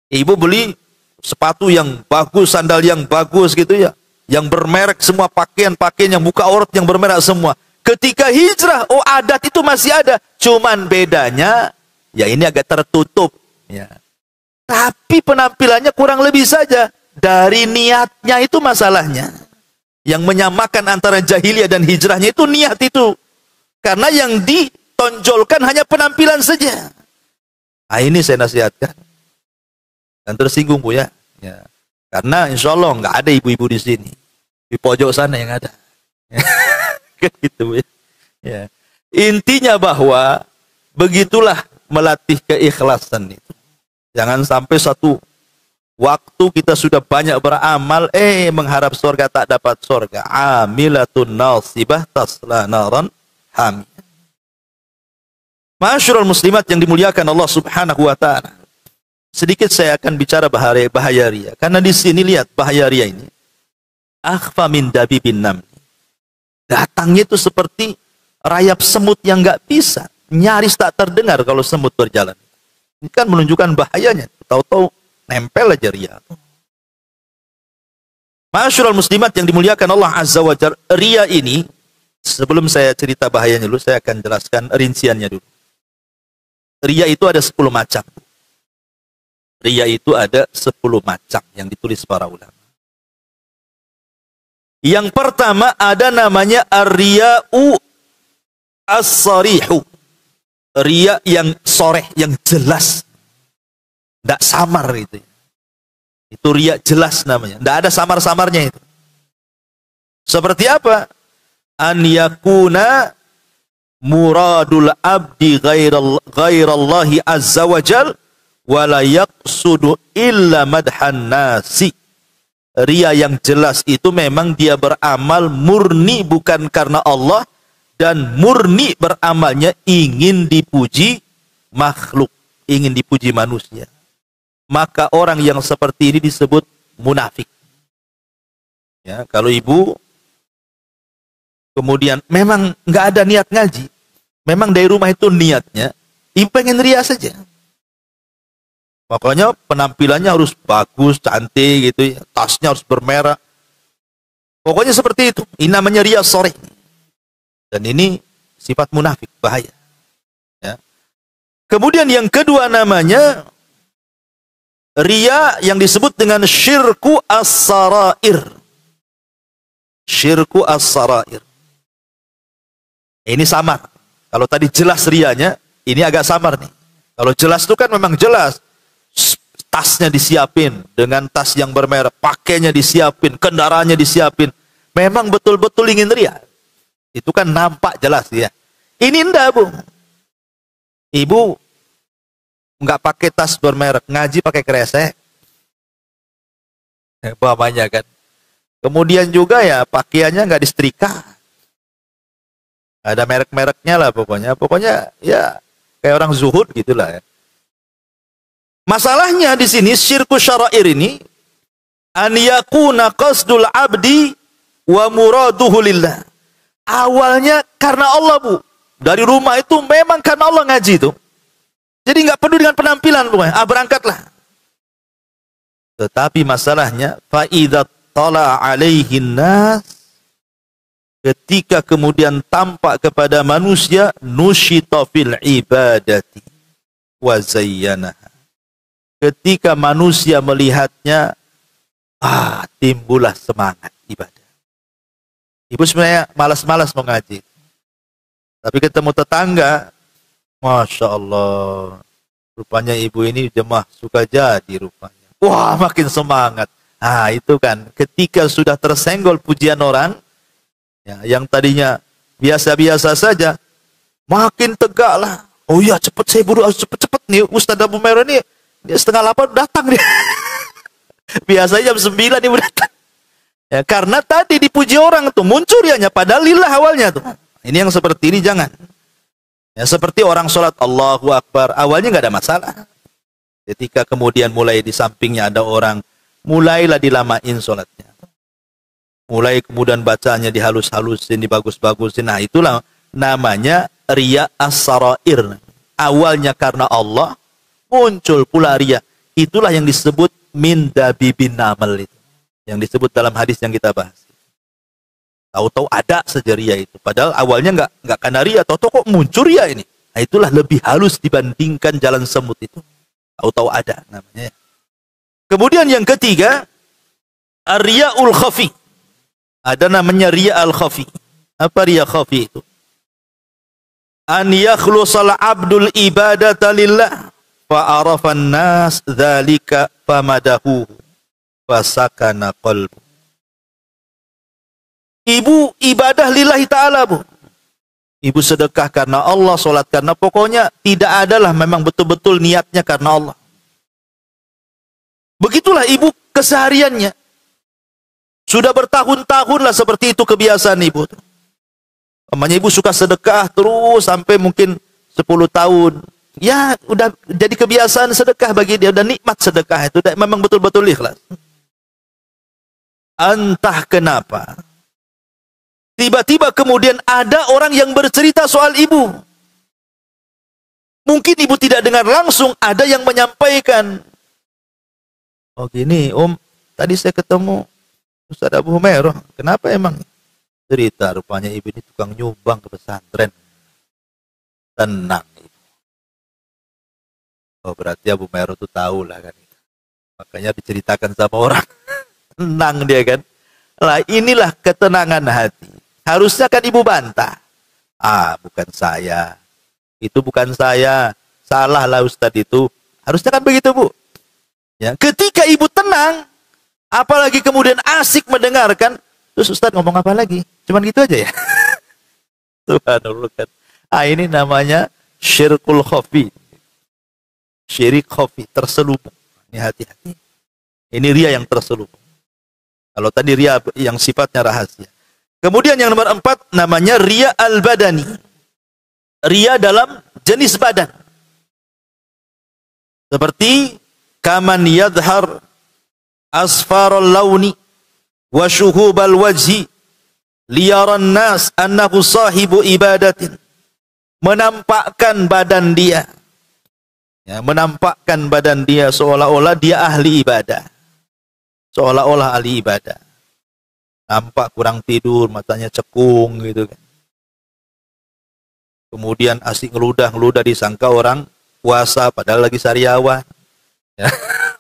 ibu beli sepatu yang bagus, sandal yang bagus gitu ya. Yang bermerek semua, pakaian-pakaian yang buka aurat yang bermerek semua. Ketika hijrah, oh adat itu masih ada. Cuman bedanya, ya ini agak tertutup. Ya. Tapi penampilannya kurang lebih saja. Dari niatnya itu masalahnya. Yang menyamakan antara jahiliyah dan hijrahnya itu niat itu. Karena yang ditonjolkan hanya penampilan saja. Nah ini saya nasihatkan. Dan tersinggung bu ya. Ya. Karena insya Allah nggak ada ibu-ibu di sini. Di pojok sana yang ada. Gitu ya. Ya. Intinya bahwa begitulah melatih keikhlasan itu. Jangan sampai satu waktu kita sudah banyak beramal, mengharap surga tak dapat surga. Amilatun nasibah tasla naran hamiyah. Ma'asyiral muslimat yang dimuliakan Allah Subhanahu wa taala. Sedikit saya akan bicara bahaya riya. Karena di sini lihat bahaya riya ini. Akhfa min dabibin nam. Datangnya itu seperti rayap semut yang nggak bisa. Nyaris tak terdengar kalau semut berjalan. Ini kan menunjukkan bahayanya. Tahu-tahu nempel aja riya. Ma'asyiral muslimat yang dimuliakan Allah Azza wa Jalla. Riya ini, sebelum saya cerita bahayanya dulu, saya akan jelaskan rinciannya dulu. Riya itu ada 10 macam. Riya itu ada 10 macam yang ditulis para ulama. Yang pertama ada namanya ar-riya'u as-sarihu. Riya yang soreh, yang jelas. Tidak samar itu. Itu riya jelas namanya. Tidak ada samar-samarnya itu. Seperti apa? An yakuna muradul abdi ghairallahi azza wa jal wa la yaqsudu illa madhan nasi. Riya yang jelas itu memang dia beramal murni bukan karena Allah dan murni beramalnya ingin dipuji makhluk, ingin dipuji manusia. Maka orang yang seperti ini disebut munafik. Ya, kalau ibu kemudian memang nggak ada niat ngaji, memang dari rumah itu niatnya ibu pengen riya saja. Makanya penampilannya harus bagus, cantik gitu ya. Tasnya harus bermerek. Pokoknya seperti itu. Ini namanya riya soreh. Dan ini sifat munafik, bahaya. Ya. Kemudian yang kedua namanya riya yang disebut dengan syirku as-sarair. Syirku as-sarair. Ini samar. Kalau tadi jelas riyanya, ini agak samar nih. Kalau jelas itu kan memang jelas. Tasnya disiapin dengan tas yang bermerek, pakainya disiapin, kendaraannya disiapin. Memang betul-betul ingin riya. Itu kan nampak jelas ya. Ini enggak, Bu. Ibu nggak pakai tas bermerek, ngaji pakai kresek. Umpamanya kan. Kemudian juga ya pakaiannya nggak disetrika. Ada merek-mereknya lah pokoknya. Pokoknya ya kayak orang zuhud gitulah ya. Masalahnya di sini syirku syara'ir ini an yakuna qasdul abdi wa muraduhu lillah. Awalnya karena Allah, Bu. Dari rumah itu memang karena Allah ngaji itu. Jadi nggak peduli dengan penampilan pokoknya. Berangkatlah. Tetapi masalahnya fa idza tala alaihin nas, ketika kemudian tampak kepada manusia nusyita fil ibadati wa zayyanaha. Ketika manusia melihatnya, timbullah semangat ibadah. Ibu sebenarnya malas-malas mau ngaji. Tapi ketemu tetangga, Masya Allah, rupanya ibu ini jemaah suka jadi rupanya. Wah, makin semangat. Itu kan, ketika sudah tersenggol pujian orang, ya, yang tadinya biasa-biasa saja, makin tegak lah. Oh iya, cepet saya buru, cepet-cepet nih, Ustaz Abu Merah ini, dia 7:30 datang dia. Biasanya jam 9 dia datang. Ya, karena tadi dipuji orang tuh muncul rianya padahal lillah awalnya tuh. Ini yang seperti ini jangan. Ya, seperti orang sholat Allahu Akbar, awalnya nggak ada masalah. Ketika kemudian mulai di sampingnya ada orang, mulailah dilamain sholatnya. Mulai kemudian bacanya dihalus-halusin, dibagus-bagusin. Nah, itulah namanya riya as-sarair. Awalnya karena Allah, muncul pula riya. Itulah yang disebut min dabibin namal itu. Yang disebut dalam hadis yang kita bahas. Tahu-tahu ada saja riya itu. Padahal awalnya nggak karena riya. Tahu-tahu kok muncul riya ini. Nah, itulah lebih halus dibandingkan jalan semut itu. Tahu-tahu ada namanya. Kemudian yang ketiga, ar-riya'ul khafi. Ada namanya riya al-khafi. Apa riya khafi itu? An yakhlusal abdul ibadata lillah. Fa'arafan nas dzalika famadahu fasakana qalbu. Ibu ibadah lillahi ta'ala, Bu. Ibu sedekah karena Allah, sholat karena pokoknya tidak adalah memang betul-betul niatnya karena Allah. Begitulah ibu kesehariannya. Sudah bertahun-tahun lah seperti itu kebiasaan ibu. Namanya ibu suka sedekah terus sampai mungkin 10 tahun. Ya, udah jadi kebiasaan sedekah bagi dia, udah nikmat sedekah itu, memang betul-betul ikhlas. Entah kenapa, tiba-tiba kemudian ada orang yang bercerita soal ibu. Mungkin ibu tidak dengar langsung, ada yang menyampaikan. Oh gini, Om, tadi saya ketemu Ustaz Abu Humairah. Kenapa emang? Cerita rupanya ibu ini tukang nyumbang ke pesantren. Tenang. Oh berarti Abu Humairah itu tahu lah kan. Makanya diceritakan sama orang. Tenang dia kan. Lah inilah ketenangan hati. Harusnya kan ibu bantah. Ah bukan saya. Itu bukan saya. Salah lah Ustadz itu. Harusnya kan begitu Bu. Ya, ketika ibu tenang, apalagi kemudian asik mendengarkan, terus Ustadz ngomong apa lagi? Cuman gitu aja ya. Subhanallah kan. Ah ini namanya syirkul khafi. Syirik khafi, terselubung. Ini hati-hati. Ini ria yang terselubung. Kalau tadi ria yang sifatnya rahasia. Kemudian yang nomor 4 namanya ria al-badani. Ria dalam jenis badan. Seperti kaman yadhar asfarul launi wa syuhubal wajhi liyaran nas annahu sahibu ibadatin. Menampakkan badan dia. Ya, menampakkan badan dia seolah-olah dia ahli ibadah. Seolah-olah ahli ibadah. Nampak kurang tidur, matanya cekung gitu kan. Kemudian asik ngeludah disangka orang puasa padahal lagi sariawan. Ya,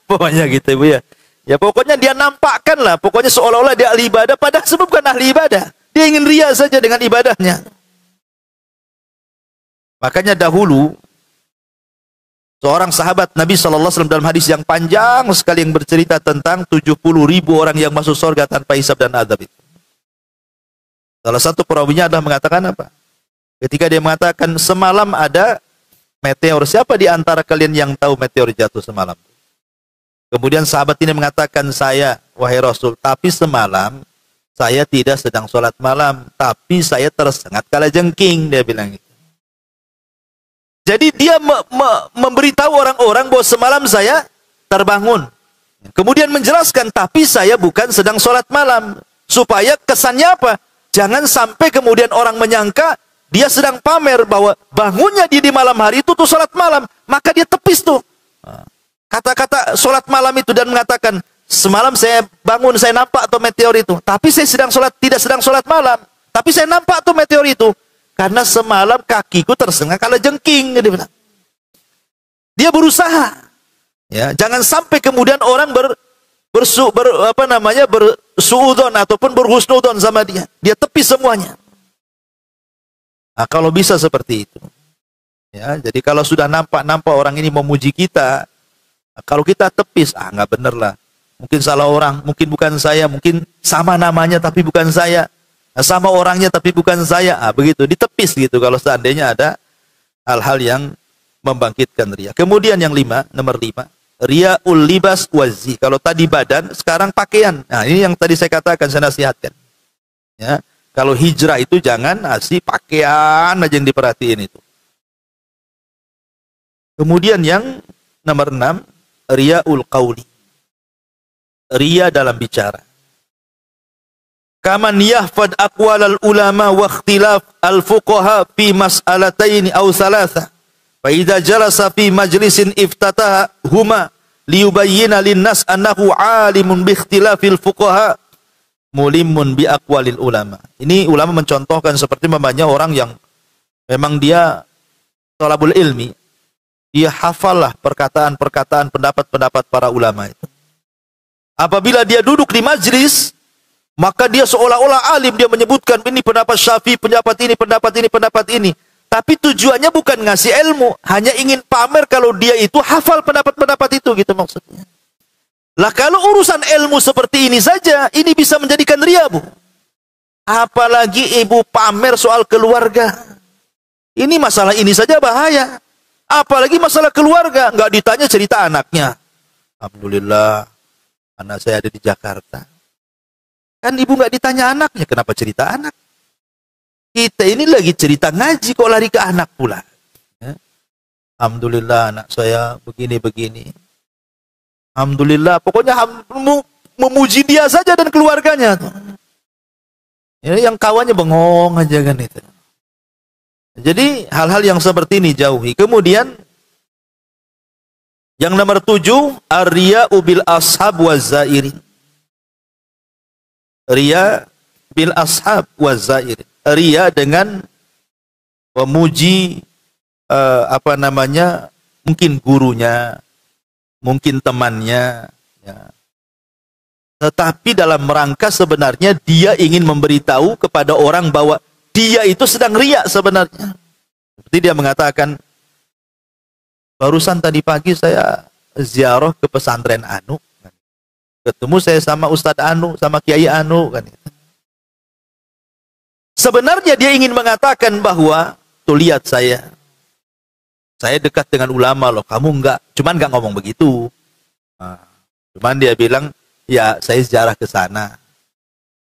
pokoknya gitu Bu ya. Ya pokoknya dia nampakkan lah, pokoknya seolah-olah dia ahli ibadah padahal sebab bukan ahli ibadah. Dia ingin ria saja dengan ibadahnya. Makanya dahulu seorang sahabat Nabi SAW dalam hadis yang panjang sekali yang bercerita tentang 70.000 orang yang masuk surga tanpa hisab dan azab itu. Salah satu perawinya adalah mengatakan apa? Ketika dia mengatakan semalam ada meteor. Siapa di antara kalian yang tahu meteor jatuh semalam? Kemudian sahabat ini mengatakan, saya, wahai Rasul, tapi semalam saya tidak sedang sholat malam, tapi saya tersengat kalajengking, dia bilang gitu. Jadi dia memberitahu orang-orang bahwa semalam saya terbangun. Kemudian menjelaskan, tapi saya bukan sedang sholat malam. Supaya kesannya apa? Jangan sampai kemudian orang menyangka dia sedang pamer bahwa bangunnya dia di malam hari itu tuh sholat malam. Maka dia tepis tuh kata-kata sholat malam itu dan mengatakan, semalam saya bangun, saya nampak tuh meteor itu. Tapi saya tidak sedang sholat malam. Tapi saya nampak tuh meteor itu. Karena semalam kakiku tersengat kalajengking, dia bilang. Dia berusaha, ya, jangan sampai kemudian orang bersuudzon ataupun berhusnudzon sama dia. Dia tepis semuanya. Nah, kalau bisa seperti itu, ya, jadi kalau sudah nampak orang ini memuji kita, kalau kita tepis, nggak bener lah. Mungkin salah orang, mungkin bukan saya, mungkin sama namanya tapi bukan saya. Sama orangnya tapi bukan saya, begitu ditepis gitu kalau seandainya ada hal-hal yang membangkitkan ria. Kemudian yang nomor 5, riaul libas wazi. Kalau tadi badan, sekarang pakaian. Nah ini yang tadi saya katakan, saya nasihatkan. Ya, kalau hijrah itu jangan asli pakaian aja yang diperhatiin itu. Kemudian yang nomor 6, riaul qauli. Ria dalam bicara. Kaman yahfad aqwalal ulama wa ikhtilaf al-fuqaha fi mas'alataini aw thalatha. Fa idza jalasa fi majlisin iftataha huma liyubayyana lin-nas annahu 'alimun bi ikhtilafil fuqaha mulimun bi aqwalil ulama. Ini ulama mencontohkan seperti namanya orang yang memang dia thalabul ilmi. Dia hafallah perkataan-perkataan, pendapat-pendapat para ulama itu. Apabila dia duduk di majlis, maka dia seolah-olah alim, dia menyebutkan ini pendapat Syafi'i, pendapat ini, pendapat ini, pendapat ini. Tapi tujuannya bukan ngasih ilmu, hanya ingin pamer kalau dia itu hafal pendapat-pendapat itu, gitu maksudnya. Lah kalau urusan ilmu seperti ini saja, ini bisa menjadikan ria, Bu. Apalagi ibu pamer soal keluarga. Ini masalah ini saja bahaya. Apalagi masalah keluarga, nggak ditanya cerita anaknya. Alhamdulillah, anak saya ada di Jakarta. Kan ibu nggak ditanya anaknya, kenapa cerita anak? Kita ini lagi cerita ngaji, kok lari ke anak pula? Ya. Alhamdulillah anak saya begini-begini. Alhamdulillah, pokoknya memuji dia saja dan keluarganya. Ya, yang kawannya bengong aja kan itu. Jadi hal-hal yang seperti ini jauhi. Kemudian yang nomor 7, ar-riya'u bil ashab wa zairin. Riya bil ashab wa zairin. Riya dengan memuji mungkin gurunya, mungkin temannya, ya. Tetapi dalam rangka sebenarnya dia ingin memberitahu kepada orang bahwa dia itu sedang riya sebenarnya. Seperti dia mengatakan, barusan tadi pagi saya ziarah ke pesantren Anu, ketemu saya sama Ustadz Anu, sama Kiai Anu, kan. Sebenarnya dia ingin mengatakan bahwa, tuh lihat saya dekat dengan ulama loh, kamu enggak, cuman enggak ngomong begitu. Cuman dia bilang, ya saya ziarah ke sana.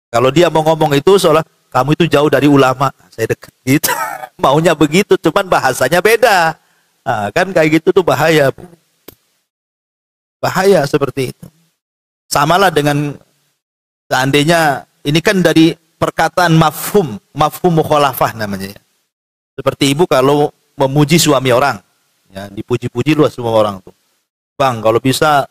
Kalau dia mau ngomong itu seolah kamu itu jauh dari ulama, saya dekat gitu. Maunya begitu, cuman bahasanya beda. Kan kayak gitu tuh bahaya, Bu. Bahaya seperti itu. Samalah dengan seandainya ini kan dari perkataan mafhum mukhalafah namanya ya. Seperti ibu kalau memuji suami orang, ya, dipuji-puji luas semua orang tuh. Bang, kalau bisa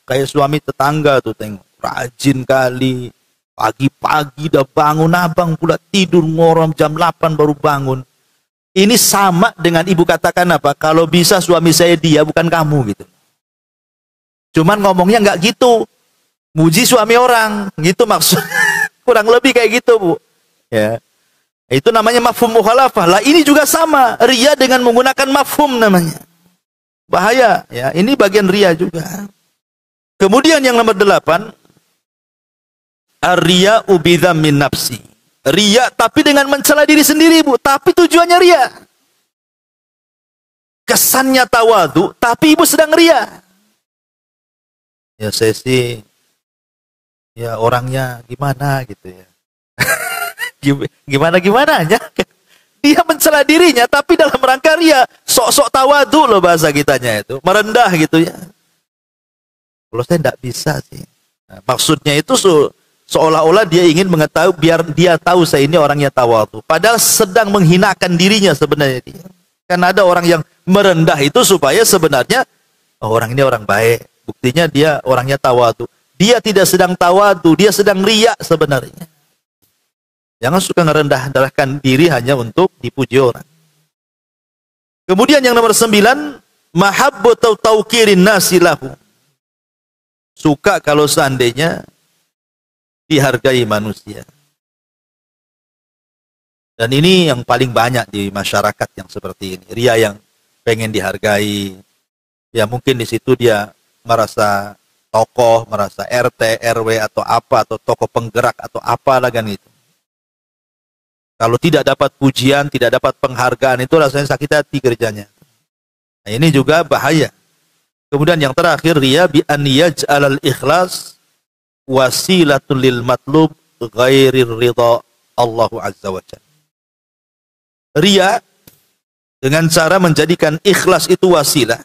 kayak suami tetangga tuh, tengok rajin kali, pagi-pagi udah bangun, abang pula tidur ngorom jam 8 baru bangun. Ini sama dengan ibu katakan apa? Kalau bisa suami saya dia, bukan kamu gitu. Cuman ngomongnya nggak gitu, muji suami orang, gitu maksud. Kurang lebih kayak gitu, Bu. Ya. Itu namanya mafhum mukhalafah. Lah ini juga sama, riya dengan menggunakan mafhum namanya. Bahaya, ya. Ini bagian riya juga. Kemudian yang nomor 8, ar-riya'u bidhammin nafsi. Riya tapi dengan mencela diri sendiri, Bu, tapi tujuannya riya. Kesannya tawadhu, tapi ibu sedang riya. Ya saya sih ya orangnya gimana gitu ya. Gimana-gimananya. Dia mencela dirinya tapi dalam rangka riya, sok-sok tawadhu loh bahasa kitanya itu, merendah gitu ya. Kalau saya tidak bisa sih. Nah, maksudnya itu seolah-olah dia ingin mengetahui biar dia tahu saya ini orangnya tawadhu. Padahal sedang menghinakan dirinya sebenarnya dia. Kan ada orang yang merendah itu supaya sebenarnya orang ini orang baik. Buktinya dia orangnya tawadhu. Dia tidak sedang tawadhu, dia sedang riya sebenarnya. Jangan suka ngerendah-rendahkan diri hanya untuk dipuji orang. Kemudian yang nomor 9, mahabbatu tauqirin nasi lahu. Suka kalau seandainya dihargai manusia. Dan ini yang paling banyak di masyarakat yang seperti ini. Ria yang pengen dihargai. Ya mungkin di situ dia merasa tokoh, merasa RT, RW atau apa, atau tokoh penggerak atau apa lah kan itu. Kalau tidak dapat pujian, tidak dapat penghargaan, itu rasanya sakit hati kerjanya. Nah, ini juga bahaya. Kemudian yang terakhir, riya bi an yaj'alal ikhlas wasilatul lil matlub ghairir ridha Allah azza wa jalla. Riya dengan cara menjadikan ikhlas itu wasilah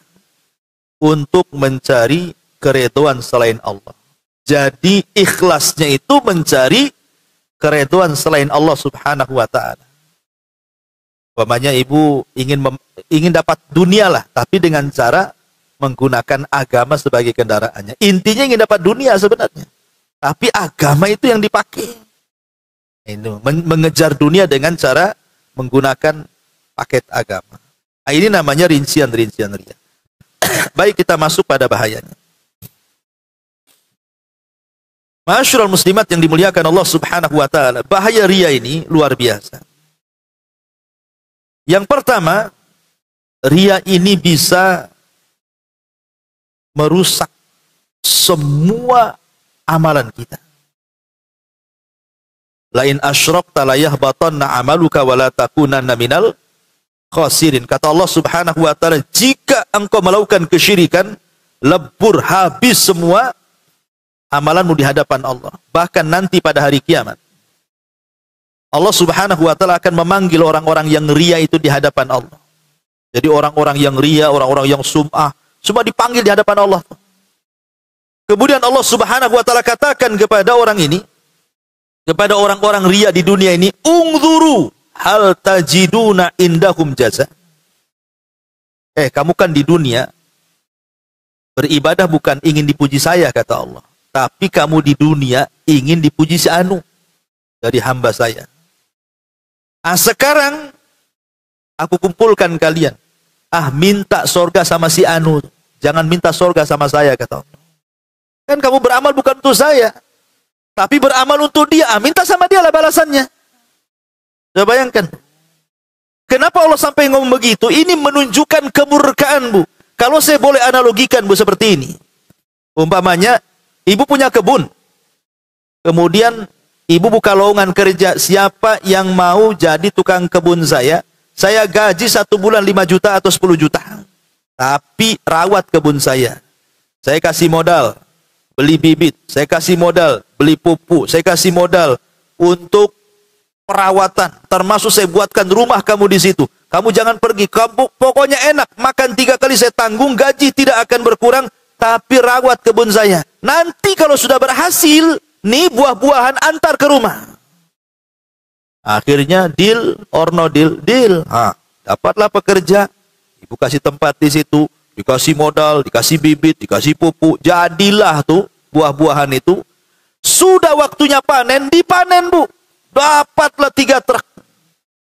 untuk mencari keridhaan selain Allah. Jadi ikhlasnya itu mencari keridhaan selain Allah Subhanahu wa taala. Umpamanya ibu ingin dapat dunia lah, tapi dengan cara menggunakan agama sebagai kendaraannya. Intinya ingin dapat dunia sebenarnya, tapi agama itu yang dipakai. Itu mengejar dunia dengan cara menggunakan paket agama. Nah, ini namanya rincian-rincian riya. Baik, kita masuk pada bahayanya. Ma'asyiral muslimat yang dimuliakan Allah Subhanahu wa taala, bahaya riya ini luar biasa. Yang pertama, riya ini bisa merusak semua amalan kita. Lain asyrakta la yahbatanna amaluka wa la takunanna minal khasirin. Kata Allah Subhanahu wa taala, jika engkau melakukan kesyirikan, lebur habis semua amalanmu di hadapan Allah. Bahkan nanti pada hari kiamat, Allah Subhanahu wa taala akan memanggil orang-orang yang riya itu di hadapan Allah. Jadi orang-orang yang ria, orang-orang yang sum'ah, semua dipanggil di hadapan Allah. Kemudian Allah Subhanahu wa taala katakan kepada orang ini, kepada orang-orang ria di dunia ini, "Ungzuru hal tajiduna indahum jaza." Kamu kan di dunia beribadah bukan ingin dipuji saya, kata Allah. Tapi kamu di dunia ingin dipuji si Anu dari hamba saya. Sekarang aku kumpulkan kalian. Minta sorga sama si Anu. Jangan minta sorga sama saya, kata Allah. Kan kamu beramal bukan untuk saya, tapi beramal untuk dia. Minta sama dia lah balasannya. Coba bayangkan. Kenapa Allah sampai ngomong begitu? Ini menunjukkan kemurkaan, Bu. Kalau saya boleh analogikan, Bu, seperti ini. Umpamanya, ibu punya kebun. Kemudian, ibu buka lowongan kerja. Siapa yang mau jadi tukang kebun saya? Saya gaji 1 bulan 5 juta atau 10 juta. Tapi rawat kebun saya. Saya kasih modal beli bibit. Saya kasih modal beli pupuk. Saya kasih modal untuk perawatan. Termasuk saya buatkan rumah kamu di situ. Kamu jangan pergi. Kamu pokoknya enak. Makan 3 kali saya tanggung. Gaji tidak akan berkurang. Tapi rawat kebun saya. Nanti kalau sudah berhasil, nih buah-buahan antar ke rumah. Akhirnya deal or no deal? Deal. Dapatlah pekerja. Ibu kasih tempat di situ. Dikasih modal, dikasih bibit, dikasih pupuk. Jadilah tuh buah-buahan itu. Sudah waktunya panen, dipanen, Bu. Dapatlah 3 truk.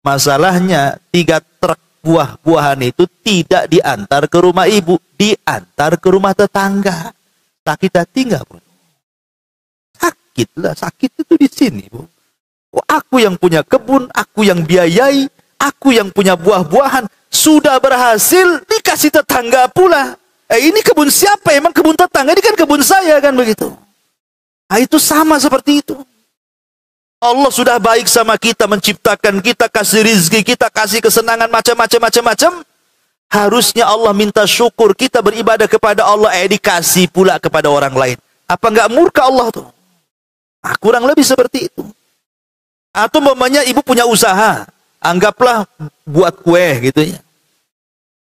Masalahnya 3 truk buah-buahan itu tidak diantar ke rumah ibu. Diantar ke rumah tetangga. Sakit hati nggak, Bu? Sakit lah. Sakit itu di sini, Bu. Aku yang punya kebun, aku yang biayai, aku yang punya buah-buahan, sudah berhasil dikasih tetangga pula. Ini kebun siapa? Emang kebun tetangga? Ini kan kebun saya, kan begitu. Itu sama seperti itu. Allah sudah baik sama kita, menciptakan kita, kasih rizki, kita kasih kesenangan macam-macam. Harusnya Allah minta syukur, kita beribadah kepada Allah, dikasih pula kepada orang lain. Apa nggak murka Allah tuh? Kurang lebih seperti itu. Atau mamanya ibu punya usaha, anggaplah buat kue gitu ya.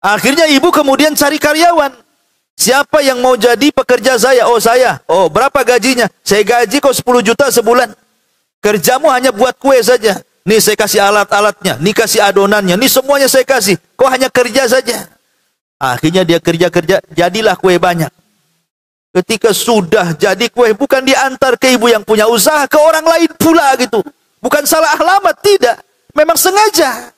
Akhirnya ibu kemudian cari karyawan. Siapa yang mau jadi pekerja saya? Saya. Berapa gajinya? Saya gaji kok 10 juta sebulan. Kerjamu hanya buat kue saja. Nih saya kasih alat-alatnya, nih kasih adonannya, nih semuanya saya kasih. Kok hanya kerja saja? Akhirnya dia kerja-kerja, jadilah kue banyak. Ketika sudah jadi kue, bukan diantar ke ibu yang punya usaha, ke orang lain pula gitu. Bukan salah alamat, tidak. Memang sengaja.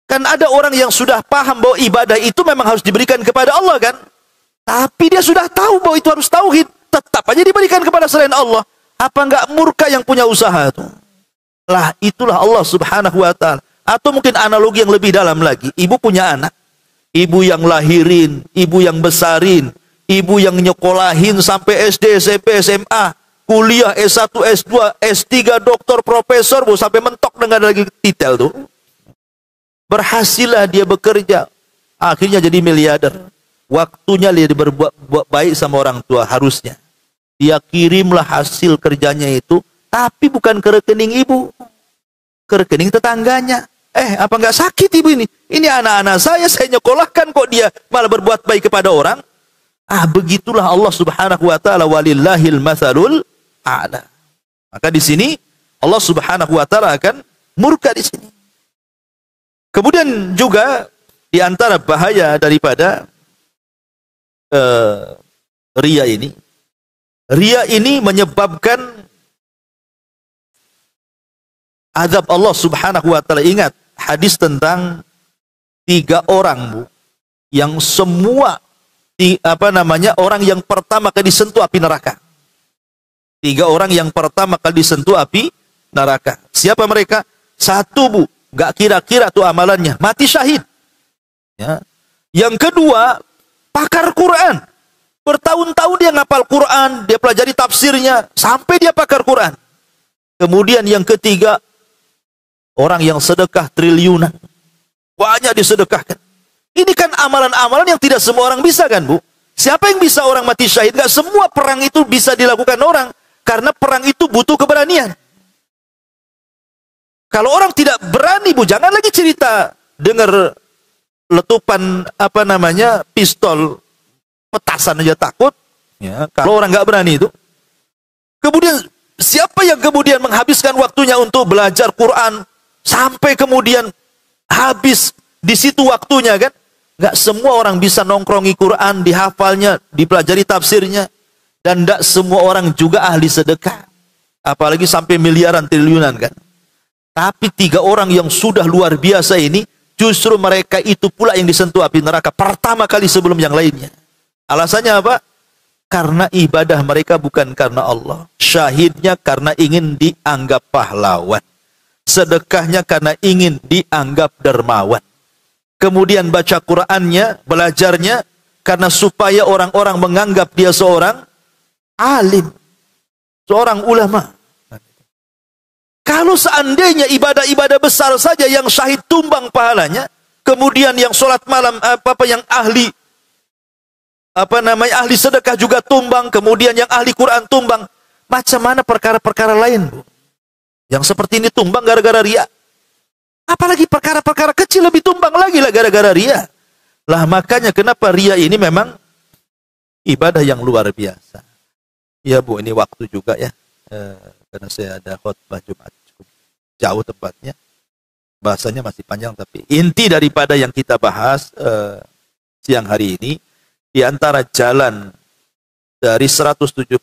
Kan ada orang yang sudah paham bahwa ibadah itu memang harus diberikan kepada Allah, kan? Tapi dia sudah tahu bahwa itu harus tauhid. Tetap aja diberikan kepada selain Allah. Apa enggak murka yang punya usaha itu? Lah, itulah Allah Subhanahu wa ta'ala. Atau mungkin analogi yang lebih dalam lagi. Ibu punya anak. Ibu yang lahirin, ibu yang besarin, ibu yang nyekolahin sampai SD, SMP, SMA. Kuliah S1, S2, S3, doktor, profesor, Bu, sampai mentok dengan lagi titel tuh. Berhasillah dia bekerja. Akhirnya jadi miliarder. Waktunya dia berbuat baik sama orang tua, harusnya. Dia kirimlah hasil kerjanya itu, tapi bukan ke rekening ibu. Ke rekening tetangganya. Apa nggak sakit ibu ini? Ini anak-anak saya nyekolahkan kok dia malah berbuat baik kepada orang. Begitulah Allah Subhanahu wa ta'ala, walillahil matsalul a'la. Maka di sini Allah Subhanahu wa ta'ala akan murka di sini. Kemudian juga di antara bahaya daripada ria ini. Ria ini menyebabkan azab Allah Subhanahu wa ta'ala. Ingat hadis tentang 3 orang, Bu, yang semua orang yang pertama kali disentuh api neraka. 3 orang yang pertama kali disentuh api neraka. Siapa mereka? 1, Bu, gak kira-kira tuh amalannya, mati syahid. Ya. Yang kedua, pakar Quran. Bertahun-tahun dia ngapal Quran, dia pelajari tafsirnya, sampai dia pakar Quran. Kemudian yang ketiga, orang yang sedekah triliunan. Banyak disedekahkan. Ini kan amalan-amalan yang tidak semua orang bisa, kan, Bu? Siapa yang bisa orang mati syahid? Gak semua perang itu bisa dilakukan orang. Karena perang itu butuh keberanian. Kalau orang tidak berani, Bu, jangan lagi cerita dengar letupan pistol petasan aja takut. Ya, kalau orang nggak berani itu. Kemudian siapa yang kemudian menghabiskan waktunya untuk belajar Quran sampai kemudian habis di situ waktunya kan? Nggak semua orang bisa nongkrongi Quran, dihafalnya, dipelajari tafsirnya, dan nggak semua orang juga ahli sedekah. Apalagi sampai miliaran triliunan kan? Tapi 3 orang yang sudah luar biasa ini, justru mereka itu pula yang disentuh api neraka pertama kali sebelum yang lainnya. Alasannya apa? Karena ibadah mereka bukan karena Allah. Syahidnya karena ingin dianggap pahlawan. Sedekahnya karena ingin dianggap dermawan. Kemudian baca Qur'annya, belajarnya, karena supaya orang-orang menganggap dia seorang alim, seorang ulama. Kalau seandainya ibadah-ibadah besar saja yang syahid tumbang pahalanya, kemudian yang sholat malam yang ahli ahli sedekah juga tumbang, kemudian yang ahli Quran tumbang, macam mana perkara-perkara lain, Bu? Yang seperti ini tumbang gara-gara riya. Apalagi perkara-perkara kecil lebih tumbang lagi lah gara-gara riya. Lah makanya kenapa riya ini memang ibadah yang luar biasa. Ya Bu, ini waktu juga ya. Karena saya ada khutbah Jumat cukup jauh tempatnya, bahasanya masih panjang, tapi inti daripada yang kita bahas siang hari ini, di antara jalan dari 175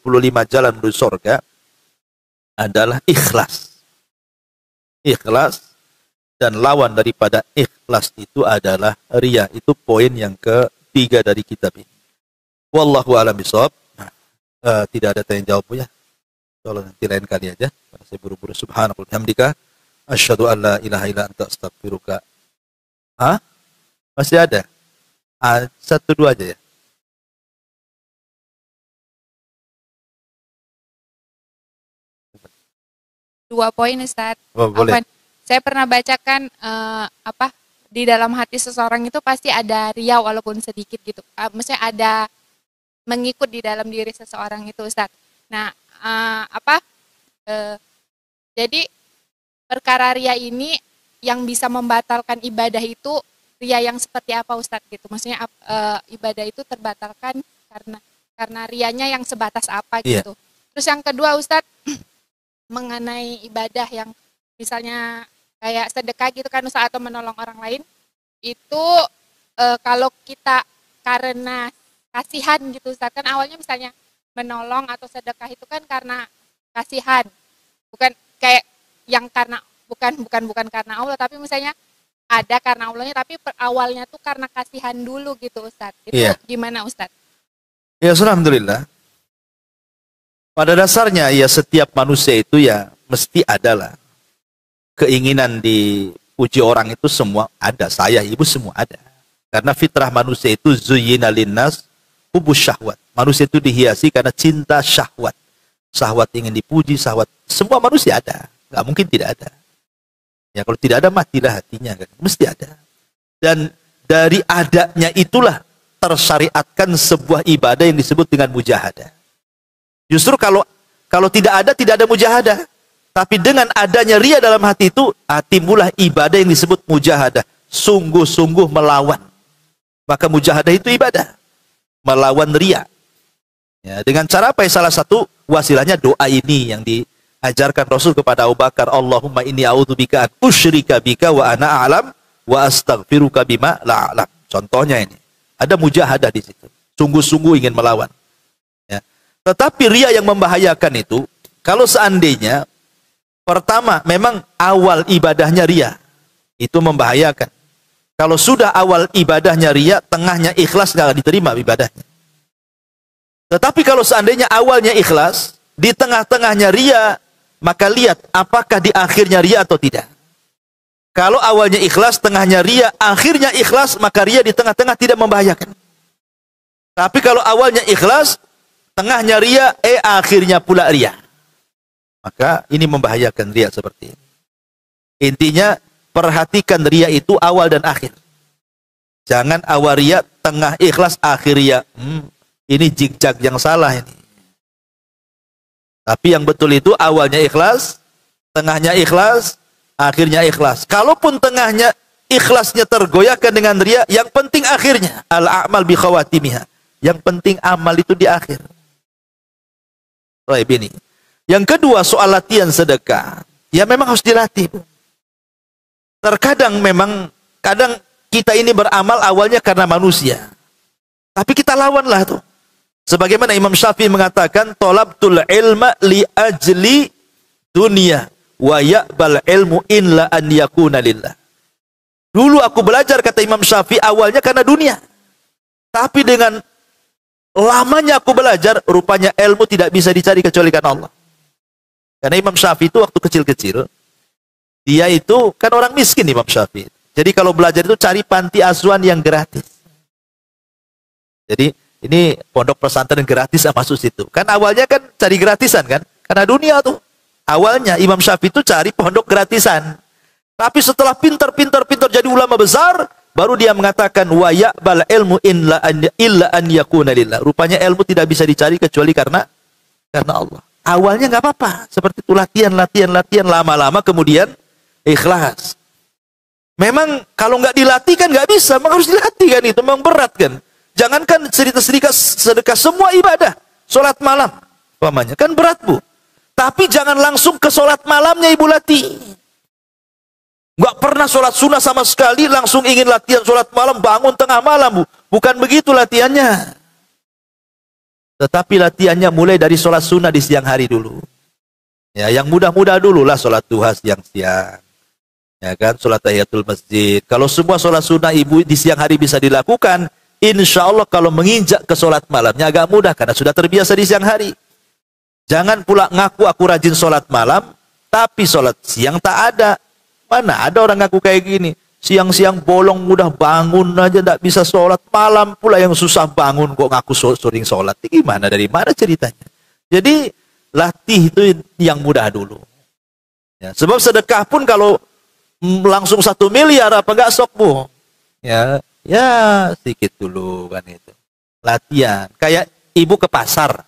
jalan menuju surga adalah ikhlas. Ikhlas, dan lawan daripada ikhlas itu adalah riya. Itu poin yang ketiga dari kitab ini. Wallahu a'lam bishawab. Tidak ada tanya jawab ya. Kalau nanti lain kali aja. Saya buru-buru. Subhanallah hamdika asyhadu an la ilaha illa anta astaghfiruka. Masih ada? 1-2 aja ya. Dua poin Ustaz. Oh, boleh. Saya pernah bacakan di dalam hati seseorang itu pasti ada riya walaupun sedikit gitu. Maksudnya ada mengikut di dalam diri seseorang itu Ustaz. Nah, jadi perkara riya ini yang bisa membatalkan ibadah itu riya yang seperti apa Ustadz gitu. Maksudnya ibadah itu terbatalkan karena riyanya yang sebatas apa gitu. Terus yang kedua Ustadz mengenai ibadah yang misalnya kayak sedekah gitu kan Ustadz, atau menolong orang lain itu kalau kita karena kasihan gitu Ustadz, kan awalnya misalnya menolong atau sedekah itu kan karena kasihan, bukan kayak yang karena bukan karena Allah, tapi misalnya ada karena Allahnya, tapi awalnya tuh karena kasihan dulu gitu Ustadz. Itu gimana Ustadz? Ya alhamdulillah. Pada dasarnya ya setiap manusia itu ya mesti adalah keinginan dipuji orang, itu semua ada, saya, ibu semua ada. Karena fitrah manusia itu zuyyina linnas hubus syahwat. Manusia itu dihiasi karena cinta syahwat. Syahwat ingin dipuji, syahwat. Semua manusia ada. Nggak mungkin tidak ada. Ya kalau tidak ada, matilah hatinya. Kan? Mesti ada. Dan dari adanya itulah tersyariatkan sebuah ibadah yang disebut dengan mujahadah. Justru kalau tidak ada mujahadah. Tapi dengan adanya riya dalam hati itu, timbullah ibadah yang disebut mujahadah. Sungguh-sungguh melawan. Maka mujahadah itu ibadah. Melawan riya. Ya, dengan cara apa? Salah satu wasilahnya doa ini yang diajarkan Rasul kepada Abu Bakar. Allahumma inni a'udzubika an usyrika bika wa ana a'lam wa astaghfiruka bima la a'lam. Contohnya ini. Ada mujahadah di situ. Sungguh-sungguh ingin melawan. Ya. Tetapi riya yang membahayakan itu, kalau seandainya pertama memang awal ibadahnya riya, itu membahayakan. Kalau sudah awal ibadahnya riya, tengahnya ikhlas, nggak diterima ibadahnya. Tetapi kalau seandainya awalnya ikhlas, di tengah-tengahnya riya, maka lihat apakah di akhirnya riya atau tidak. Kalau awalnya ikhlas, tengahnya riya, akhirnya ikhlas, maka riya di tengah-tengah tidak membahayakan. Tapi kalau awalnya ikhlas, tengahnya riya, akhirnya pula riya, maka ini membahayakan riya seperti ini. Intinya, perhatikan riya itu awal dan akhir. Jangan awal riya, tengah ikhlas, akhir riya. Ini zigzag yang salah ini. Tapi yang betul itu awalnya ikhlas, tengahnya ikhlas, akhirnya ikhlas. Kalaupun tengahnya ikhlasnya tergoyahkan dengan riya, yang penting akhirnya. Al-a'mal bi khawatimiha. Yang penting amal itu di akhir. Baik ini. Yang kedua soal latihan sedekah. Ya memang harus dilatih. Terkadang memang, kadang kita ini beramal awalnya karena manusia. Tapi kita lawanlah tuh. Sebagaimana Imam Syafi'i mengatakan, tolabtul ilma li ajli dunia wa ya'bal ilmu illa an yakuna lillah. Dulu aku belajar, kata Imam Syafi'i, awalnya karena dunia. Tapi dengan lamanya aku belajar, rupanya ilmu tidak bisa dicari kecuali karena Allah. Karena Imam Syafi'i itu waktu kecil-kecil, dia itu kan orang miskin, Imam Syafi'i. Jadi kalau belajar itu cari panti asuhan yang gratis. Jadi ini pondok pesantren gratis masuk situ. Kan awalnya kan cari gratisan kan? Karena dunia tuh. Awalnya Imam Syafi'i itu cari pondok gratisan. Tapi setelah pintar jadi ulama besar, baru dia mengatakan wa ya'bal ilmu illa an yakuna lillah. Rupanya ilmu tidak bisa dicari kecuali karena Allah. Awalnya nggak apa-apa, seperti itu latihan, lama-lama kemudian ikhlas. Memang kalau nggak dilatih kan nggak bisa, memang harus dilatih kan, itu memang berat kan. Jangankan sedekah semua ibadah, sholat malam, umpamanya kan berat bu. Tapi jangan langsung ke sholat malamnya ibu latih. Nggak pernah sholat sunnah sama sekali, langsung ingin latihan sholat malam, bangun tengah malam bu. Bukan begitu latihannya. Tetapi latihannya mulai dari sholat sunnah di siang hari dulu. Ya, yang mudah-mudah dulu lah sholat duha siang-siang. Ya kan, sholat tahiyatul masjid. Kalau semua sholat sunnah ibu di siang hari bisa dilakukan, insya Allah kalau menginjak ke sholat malamnya agak mudah karena sudah terbiasa di siang hari. Jangan pula ngaku aku rajin sholat malam, tapi sholat siang tak ada. Mana ada orang ngaku kayak gini? Siang-siang bolong mudah bangun aja, tidak bisa sholat. Malam pula yang susah bangun kok ngaku sering sholat. Gimana, dari mana ceritanya? Jadi latih itu yang mudah dulu. Ya, sebab sedekah pun kalau langsung 1 miliar apa enggak sok bu? Ya sedikit dulu kan itu. Latihan. Kayak ibu ke pasar.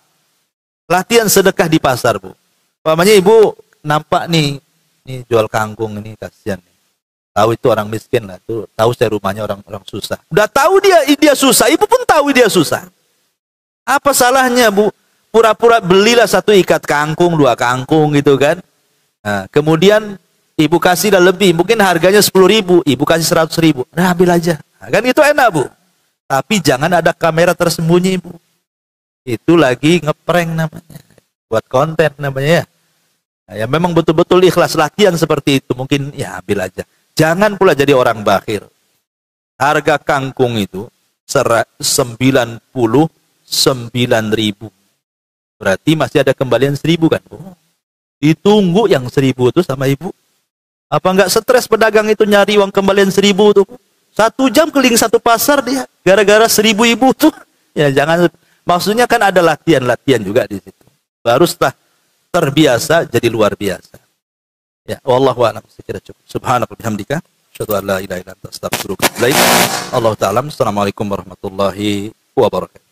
Latihan sedekah di pasar bu. Umpamanya ibu nampak nih jual kangkung ini, kasihan nih. Tahu itu orang miskin lah, tuh tahu saya rumahnya orang susah. Udah tahu dia susah, ibu pun tahu dia susah. Apa salahnya bu? Pura-pura belilah 1 ikat kangkung, 2 kangkung gitu kan. Nah, kemudian ibu kasih dah lebih, mungkin harganya 10.000, ibu kasih 100.000. Nah ambil aja. Nah, kan itu enak bu. Tapi jangan ada kamera tersembunyi bu. Itu lagi ngeprank namanya. Buat konten namanya ya. Nah, ya memang betul-betul ikhlas latihan seperti itu. Mungkin ya ambil aja. Jangan pula jadi orang bakhil. Harga kangkung itu 99.000. Berarti masih ada kembalian 1.000 kan bu? Ditunggu yang 1.000 itu sama ibu. Apa enggak stres pedagang itu nyari uang kembalian 1.000 tuh? 1 jam keliling 1 pasar dia. Gara-gara 1.000 ibu tuh. Ya jangan. Maksudnya kan ada latihan juga di situ. Baru setelah terbiasa jadi luar biasa. Ya, wallahu a'lam. Sekira cukup. Subhanallah bihamdika, asyhadu an la ilaha illa anta astaghfiruka wa atubu ilaik. Allahu ta'ala. Assalamualaikum warahmatullahi wabarakatuh.